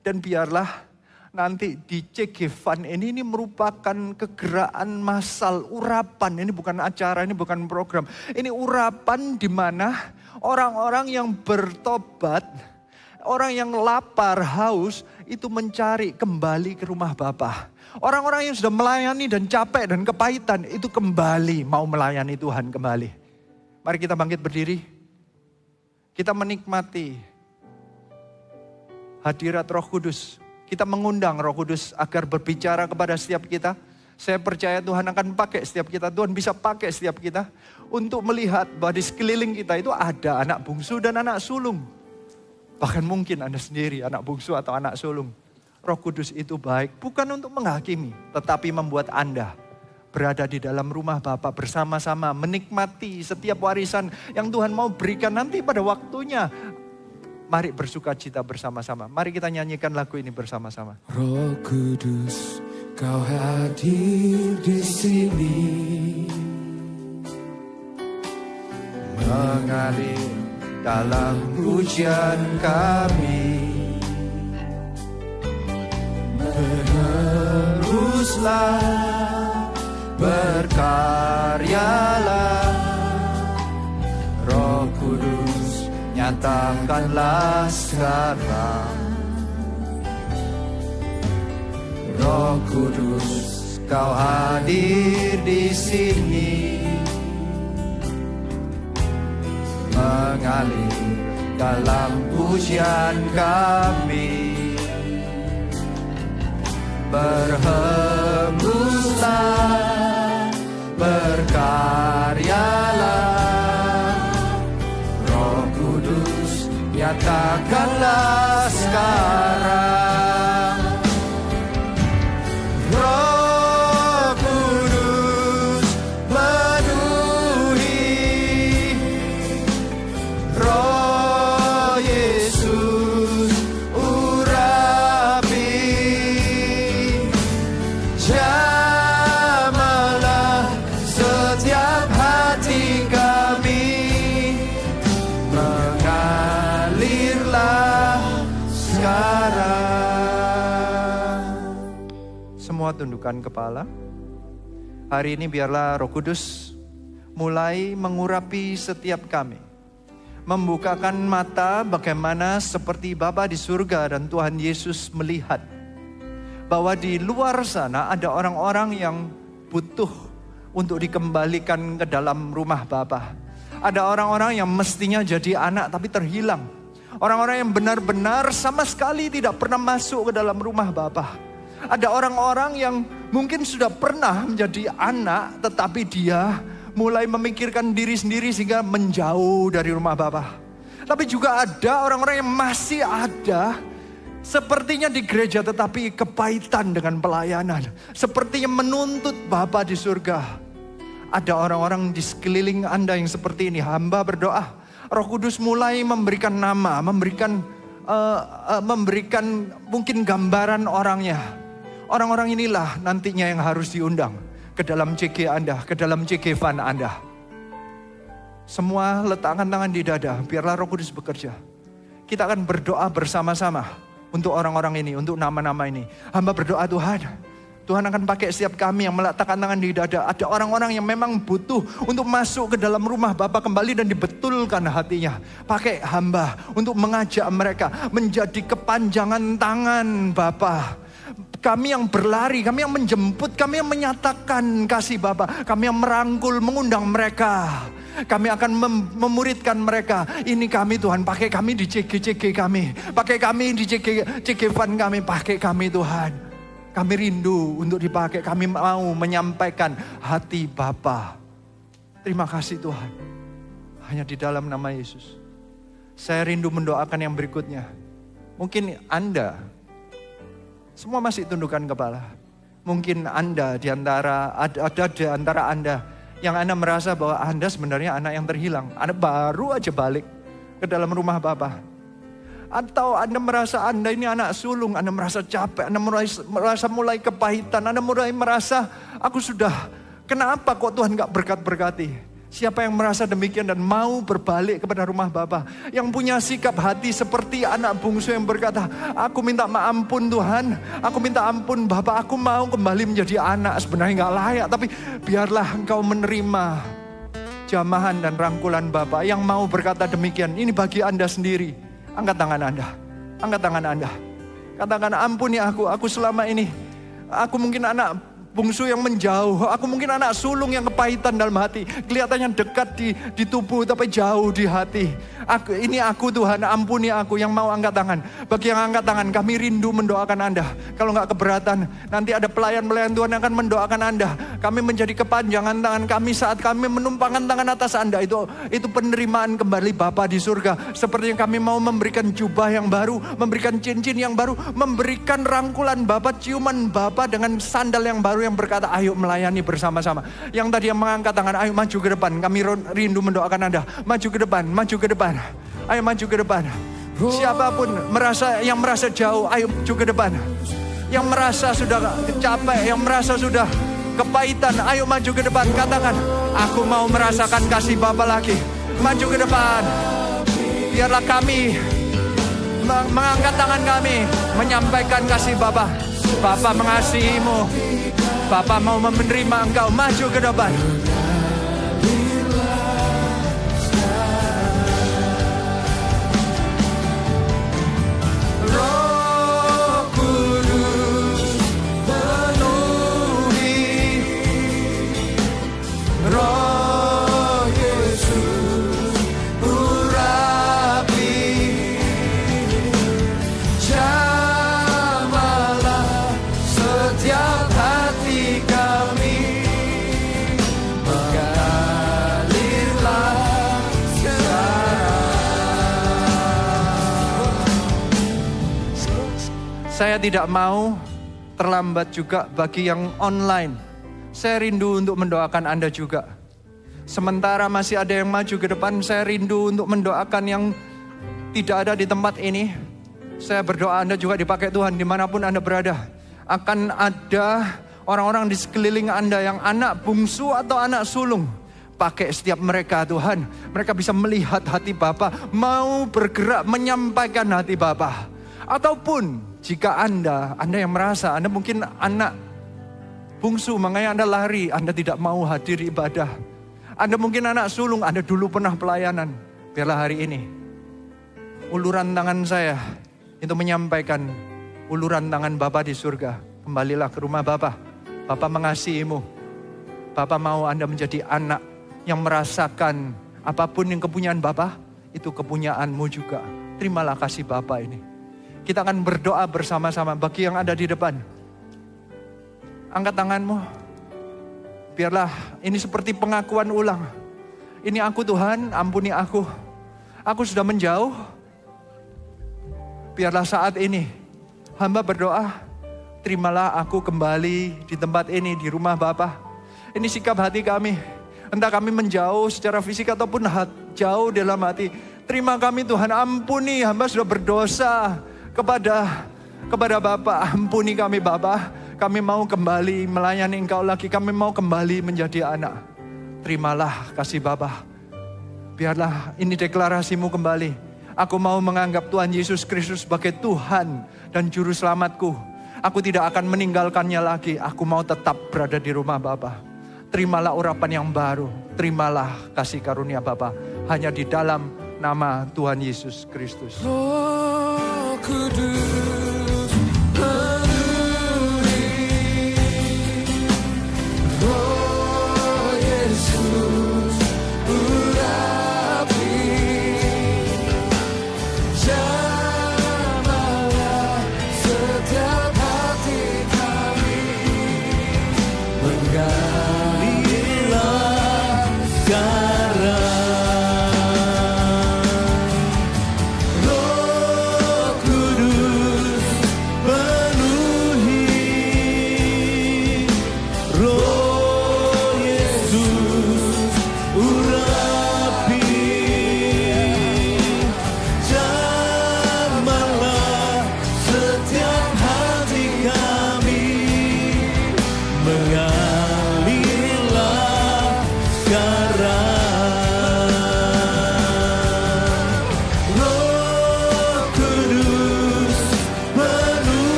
Dan biarlah nanti di CG Fund ini merupakan kegeraan massal, urapan. Ini bukan acara, ini bukan program. Ini urapan di mana orang-orang yang bertobat, orang yang lapar, haus, itu mencari kembali ke rumah Bapa. Orang-orang yang sudah melayani dan capek dan kepahitan, itu kembali mau melayani Tuhan kembali. Mari kita bangkit berdiri. Kita menikmati hadirat Roh Kudus. Kita mengundang Roh Kudus agar berbicara kepada setiap kita. Saya percaya Tuhan akan pakai setiap kita. Tuhan bisa pakai setiap kita untuk melihat bahwa di sekeliling kita itu ada anak bungsu dan anak sulung. Bahkan mungkin Anda sendiri anak bungsu atau anak sulung. Roh Kudus itu baik bukan untuk menghakimi, tetapi membuat Anda berada di dalam rumah Bapa bersama-sama, menikmati setiap warisan yang Tuhan mau berikan nanti pada waktunya. Mari bersuka cita bersama-sama. Mari kita nyanyikan lagu ini bersama-sama. Roh Kudus, Kau hadir di sini, mengalir dalam pujian kami. Berhembuslah, berkaryalah, Roh Kudus, nyatakanlah sekarang. Roh Kudus, Kau hadir di sini, mengalir dalam pujian kami. Berhembuslah, berkaryalah, Roh Kudus, nyatakanlah sekarang. Roh Kudus, penuhi, Roh Yesus, urapi, jamahlah setiap hati kami, mengalirlah sekarang. Semua tundukkan kepala. Hari ini biarlah Roh Kudus mulai mengurapi setiap kami. Membukakan mata bagaimana seperti Bapa di surga dan Tuhan Yesus melihat bahwa di luar sana ada orang-orang yang butuh untuk dikembalikan ke dalam rumah Bapa. Ada orang-orang yang mestinya jadi anak tapi terhilang. Orang-orang yang benar-benar sama sekali tidak pernah masuk ke dalam rumah Bapa. Ada orang-orang yang mungkin sudah pernah menjadi anak tetapi dia mulai memikirkan diri sendiri sehingga menjauh dari rumah Bapa. Tapi juga ada orang-orang yang masih ada sepertinya di gereja tetapi kepahitan dengan pelayanan. Sepertinya menuntut Bapa di surga. Ada orang-orang di sekeliling Anda yang seperti ini. Hamba berdoa, Roh Kudus mulai memberikan nama, memberikan mungkin gambaran orangnya. Orang-orang inilah nantinya yang harus diundang ke dalam CG Anda, ke dalam CG Fund Anda. Semua letakkan tangan di dada, biarlah Roh Kudus bekerja. Kita akan berdoa bersama-sama untuk orang-orang ini, untuk nama-nama ini. Hamba berdoa Tuhan akan pakai setiap kami yang meletakkan tangan di dada. Ada orang-orang yang memang butuh untuk masuk ke dalam rumah Bapa kembali dan dibetulkan hatinya. Pakai hamba untuk mengajak mereka menjadi kepanjangan tangan Bapa. Kami yang berlari, kami yang menjemput, kami yang menyatakan kasih Bapa. Kami yang merangkul, mengundang mereka. Kami akan memuridkan mereka. Ini kami Tuhan, pakai kami di CG kami. Pakai kami di CG Fund kami, pakai kami Tuhan. Kami rindu untuk dipakai, kami mau menyampaikan hati Bapa. Terima kasih Tuhan. Hanya di dalam nama Yesus. Saya rindu mendoakan yang berikutnya. Mungkin Anda, semua masih tundukkan kepala. Mungkin Anda ada di antara Anda yang Anda merasa bahwa Anda sebenarnya anak yang terhilang. Anda baru aja balik ke dalam rumah Bapa. Atau Anda merasa Anda ini anak sulung, Anda merasa capek, Anda merasa mulai kepahitan, Anda mulai merasa aku sudah, kenapa kok Tuhan gak berkat-berkati? Siapa yang merasa demikian dan mau berbalik kepada rumah Bapa, yang punya sikap hati seperti anak bungsu yang berkata, aku minta ampun Tuhan, aku minta ampun Bapa, aku mau kembali menjadi anak, sebenarnya gak layak, tapi biarlah Engkau menerima jamahan dan rangkulan Bapa. Yang mau berkata demikian, ini bagi Anda sendiri. Angkat tangan Anda, angkat tangan Anda, katakan ampuni aku selama ini, aku mungkin anak bungsu yang menjauh, aku mungkin anak sulung yang kepahitan dalam hati, kelihatannya dekat di tubuh tapi jauh di hati. Ini aku Tuhan, ampuni aku. Yang mau angkat tangan. Bagi yang angkat tangan, kami rindu mendoakan Anda. Kalau nggak keberatan, nanti ada pelayan-pelayan Tuhan yang akan mendoakan Anda. Kami menjadi kepanjangan tangan kami saat kami menumpangkan tangan atas Anda. Itu penerimaan kembali Bapa di surga. Seperti yang kami mau memberikan jubah yang baru, memberikan cincin yang baru, memberikan rangkulan Bapa, ciuman Bapa dengan sandal yang baru yang berkata, ayo melayani bersama-sama. Yang tadi yang mengangkat tangan, ayo maju ke depan. Kami rindu mendoakan Anda. Maju ke depan, maju ke depan. Ayo maju ke depan. Siapapun yang merasa jauh, ayo maju ke depan. Yang merasa sudah capek, yang merasa sudah kepahitan, ayo maju ke depan. Katakan, aku mau merasakan kasih Bapa lagi. Maju ke depan. Biarlah kami mengangkat tangan kami, menyampaikan kasih Bapa. Bapa mengasihimu. Bapa mau menerima engkau. Maju ke depan. Roh Kudus penuhi, Roh Yesus urapi, jamahlah setiap hati kami, mengalirlah sekarang. Saya tidak mau terlambat juga bagi yang online. Saya rindu untuk mendoakan Anda juga. Sementara masih ada yang maju ke depan, saya rindu untuk mendoakan yang tidak ada di tempat ini. Saya berdoa Anda juga dipakai Tuhan dimanapun Anda berada. Akan ada orang-orang di sekeliling Anda yang anak bungsu atau anak sulung. Pakai setiap mereka Tuhan. Mereka bisa melihat hati Bapa, mau bergerak menyampaikan hati Bapa. Ataupun jika Anda yang merasa Anda mungkin anak bungsu, makanya Anda lari, Anda tidak mau hadir ibadah. Anda mungkin anak sulung, Anda dulu pernah pelayanan. Biarlah hari ini uluran tangan saya itu menyampaikan uluran tangan Bapa di surga. Kembalilah ke rumah Bapa. Bapa mengasihimu. Bapa mau Anda menjadi anak yang merasakan apapun yang kepunyaan Bapa, itu kepunyaanmu juga. Terimalah kasih Bapa ini. Kita akan berdoa bersama-sama bagi yang ada di depan. Angkat tanganmu. Biarlah ini seperti pengakuan ulang. Ini aku Tuhan, ampuni aku. Aku sudah menjauh. Biarlah saat ini hamba berdoa, terimalah aku kembali di tempat ini, di rumah Bapa. Ini sikap hati kami. Entah kami menjauh secara fisik ataupun jauh dalam hati. Terima kami Tuhan, ampuni hamba sudah berdosa kepada Bapa. Ampuni kami Bapa. Kami mau kembali melayani Engkau lagi. Kami mau kembali menjadi anak. Terimalah kasih Bapa. Biarlah ini deklarasimu kembali. Aku mau menganggap Tuhan Yesus Kristus sebagai Tuhan dan Juru Selamatku. Aku tidak akan meninggalkannya lagi. Aku mau tetap berada di rumah Bapa. Terimalah urapan yang baru. Terimalah kasih karunia Bapa. Hanya di dalam nama Tuhan Yesus Kristus. Roh Kudus penuhi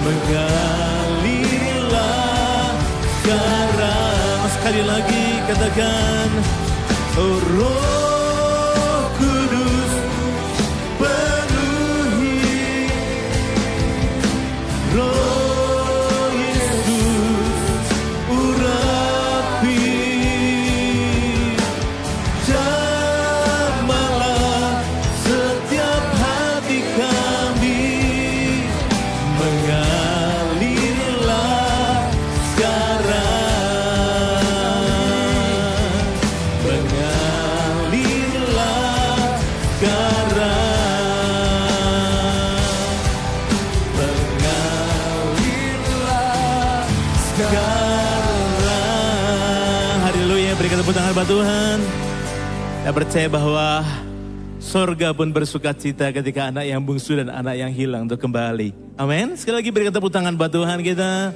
mengalirlah sekarang. Sekali lagi katakan, oh Roh Kudus penuhi, Roh Yesus urapi, jamahlah setiap hati kami, mengalirlah sekarang, mengalirlah sekarang, mengalirlah sekarang. Haleluya, berikan tepuk tangan buat Tuhan. Saya percaya bahwa sorga pun bersuka cita ketika anak yang bungsu dan anak yang hilang untuk kembali. Amin. Sekali lagi berikan tepuk tangan buat Tuhan kita.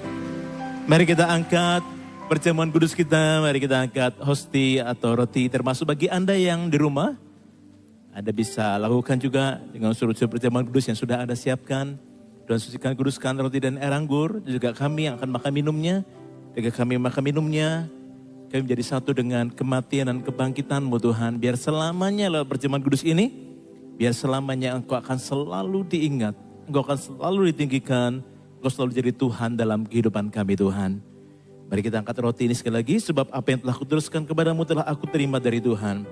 Mari kita angkat perjamuan kudus kita. Mari kita angkat hosti atau roti. Termasuk bagi Anda yang di rumah. Anda bisa lakukan juga dengan suruh-suruh perjamuan kudus yang sudah Anda siapkan. Dan sucikan kuduskan roti dan air anggur. Juga kami yang akan makan minumnya. Ketika kami makan minumnya, kami menjadi satu dengan kematian dan kebangkitan-Mu Tuhan. Biar selamanya lewat perjamuan kudus ini, biar selamanya Engkau akan selalu diingat. Engkau akan selalu ditinggikan. Engkau selalu jadi Tuhan dalam kehidupan kami Tuhan. Mari kita angkat roti ini sekali lagi. Sebab apa yang telah kuteruskan kepadamu telah aku terima dari Tuhan.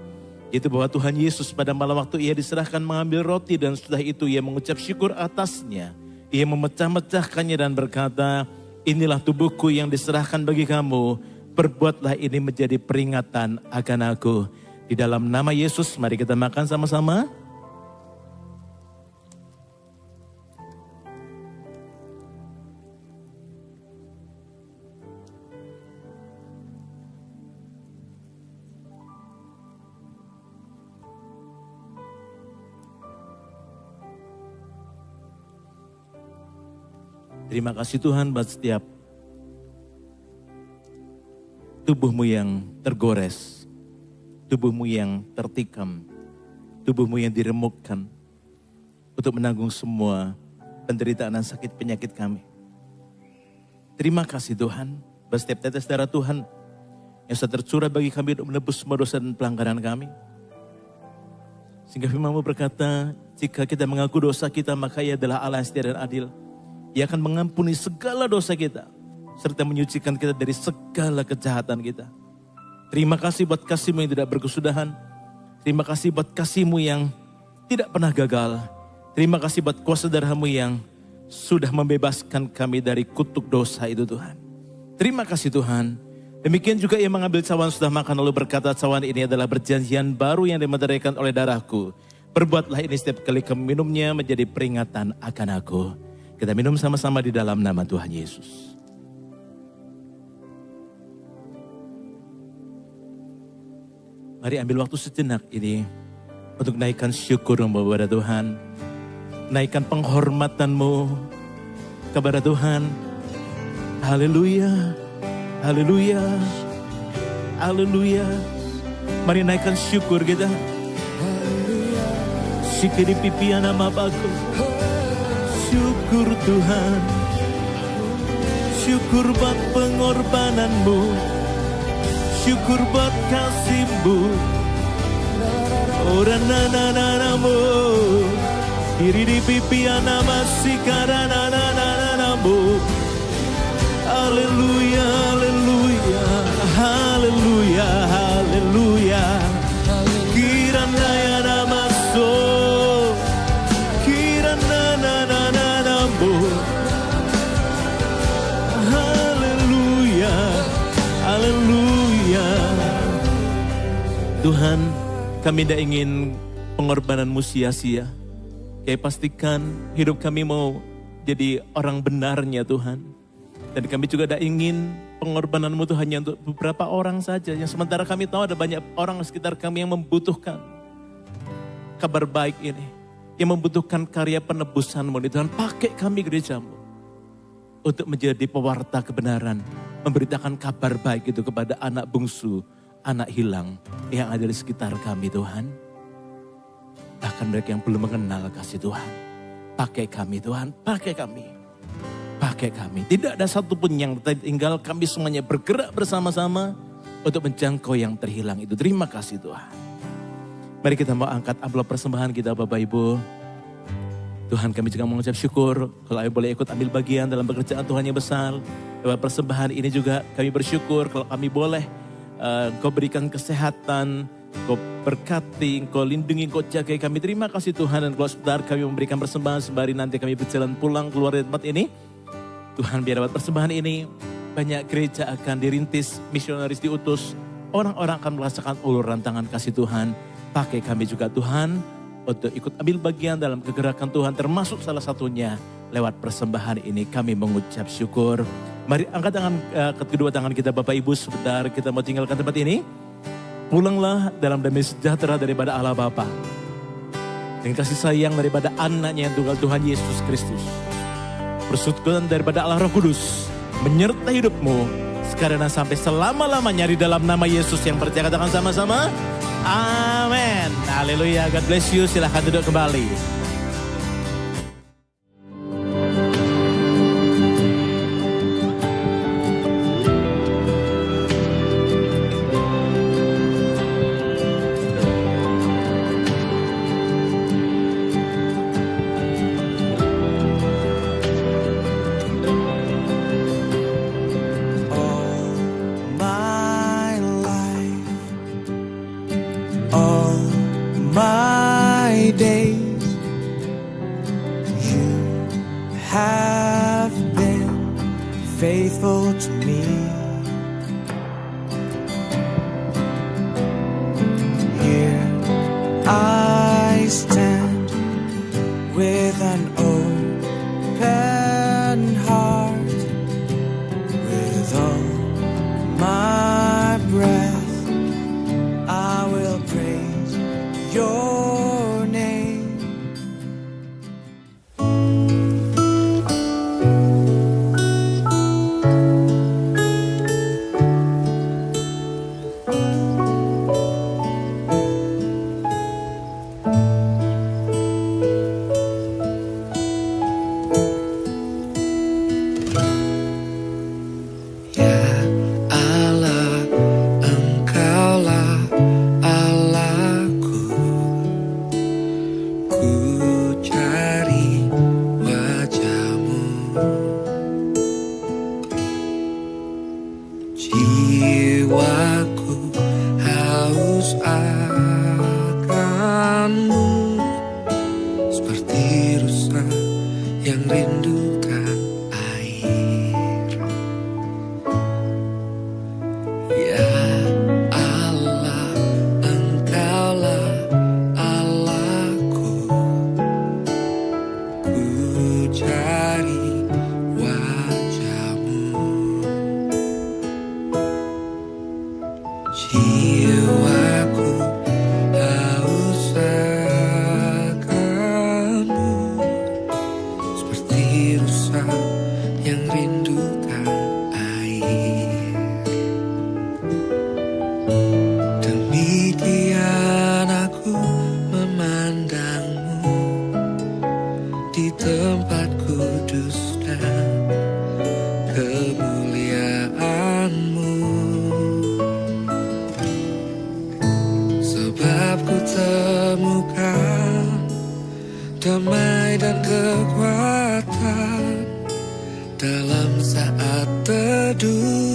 Yaitu bahwa Tuhan Yesus pada malam waktu ia diserahkan mengambil roti. Dan setelah itu ia mengucap syukur atasnya. Ia memecah-mecahkannya dan berkata, inilah tubuhku yang diserahkan bagi kamu. Perbuatlah ini menjadi peringatan akan aku. Di dalam nama Yesus, mari kita makan sama-sama. Terima kasih Tuhan buat setiap tubuhmu yang tergores, tubuhmu yang tertikam, tubuhmu yang diremukkan untuk menanggung semua penderitaan dan sakit penyakit kami. Terima kasih Tuhan, buat setiap tetes darah Tuhan yang sudah tercurah bagi kami untuk menebus semua dosa dan pelanggaran kami. Sehingga firman-Mu berkata, jika kita mengaku dosa kita, maka Ia adalah Allah yang setia dan adil. Ia akan mengampuni segala dosa kita, serta menyucikan kita dari segala kejahatan kita. Terima kasih buat kasih-Mu yang tidak berkesudahan. Terima kasih buat kasih-Mu yang tidak pernah gagal. Terima kasih buat kuasa darah-Mu yang sudah membebaskan kami dari kutuk dosa itu Tuhan. Terima kasih Tuhan. Demikian juga Ia mengambil cawan sudah makan lalu berkata, cawan ini adalah perjanjian baru yang dimeteraikan oleh darahku. Perbuatlah ini setiap kali kamu minumnya menjadi peringatan akan aku. Kita minum sama-sama di dalam nama Tuhan Yesus. Mari ambil waktu sejenak ini untuk naikkan syukur kepada Tuhan. Naikkan penghormatan-Mu kepada Tuhan. Haleluya, haleluya, haleluya. Mari naikkan syukur kita. Sikiri pipian nama baku. Syukur Tuhan. Syukur buat pengorbanan-Mu. Syukur buat kasih-Mu. Ora na-na-na-na-Mu. Diri di pipi nama sikarana-na-na-na-na-Mu. Haleluya, haleluya, haleluya, haleluya. Kirana nama so. Kirana-na-na-na-na-Mu. Haleluya, haleluya. Tuhan, kami tidak ingin pengorbanan-Mu sia-sia. Kayak pastikan hidup kami mau jadi orang benarnya Tuhan. Dan kami juga tidak ingin pengorbanan-Mu itu hanya untuk beberapa orang saja. Yang sementara kami tahu ada banyak orang sekitar kami yang membutuhkan kabar baik ini. Yang membutuhkan karya penebusan-Mu. Tuhan, pakai kami gereja-Mu untuk menjadi pewarta kebenaran. Memberitakan kabar baik itu kepada anak bungsu, anak hilang yang ada di sekitar kami Tuhan. Bahkan mereka yang belum mengenal kasih Tuhan. Pakai kami Tuhan, pakai kami. Pakai pakai kami. Tidak ada satupun yang tertinggal, kami semuanya bergerak bersama-sama untuk menjangkau yang terhilang itu. Terima kasih Tuhan. Mari kita mau angkat amplop persembahan kita Bapak Ibu. Tuhan, kami juga mengucap syukur kalau kami boleh ikut ambil bagian dalam pekerjaan Tuhan yang besar. Lewat persembahan ini juga kami bersyukur kalau kami boleh Kau berikan kesehatan, Kau berkati, Kau lindungi, Kau jagai kami. Terima kasih Tuhan. Dan kalau sebentar kami memberikan persembahan sembari nanti kami berjalan pulang keluar dari tempat ini. Tuhan, biar lewat persembahan ini banyak gereja akan dirintis, misionaris diutus. Orang-orang akan merasakan uluran tangan kasih Tuhan. Pakai kami juga Tuhan untuk ikut ambil bagian dalam kegerakan Tuhan. Termasuk salah satunya lewat persembahan ini kami mengucap syukur. Mari angkat tangan, kedua tangan kita Bapak Ibu sebentar. Kita mau tinggalkan tempat ini. Pulanglah dalam damai sejahtera daripada Allah Bapa. Dan kasih sayang daripada anaknya yang tunggal Tuhan Yesus Kristus. Persekutuan daripada Allah Roh Kudus menyertai hidupmu sekarang dan sampai selama-lamanya di dalam nama Yesus yang percaya. Katakan sama-sama. Amin. Haleluya. God bless you. Silahkan duduk kembali. dalam saat teduh.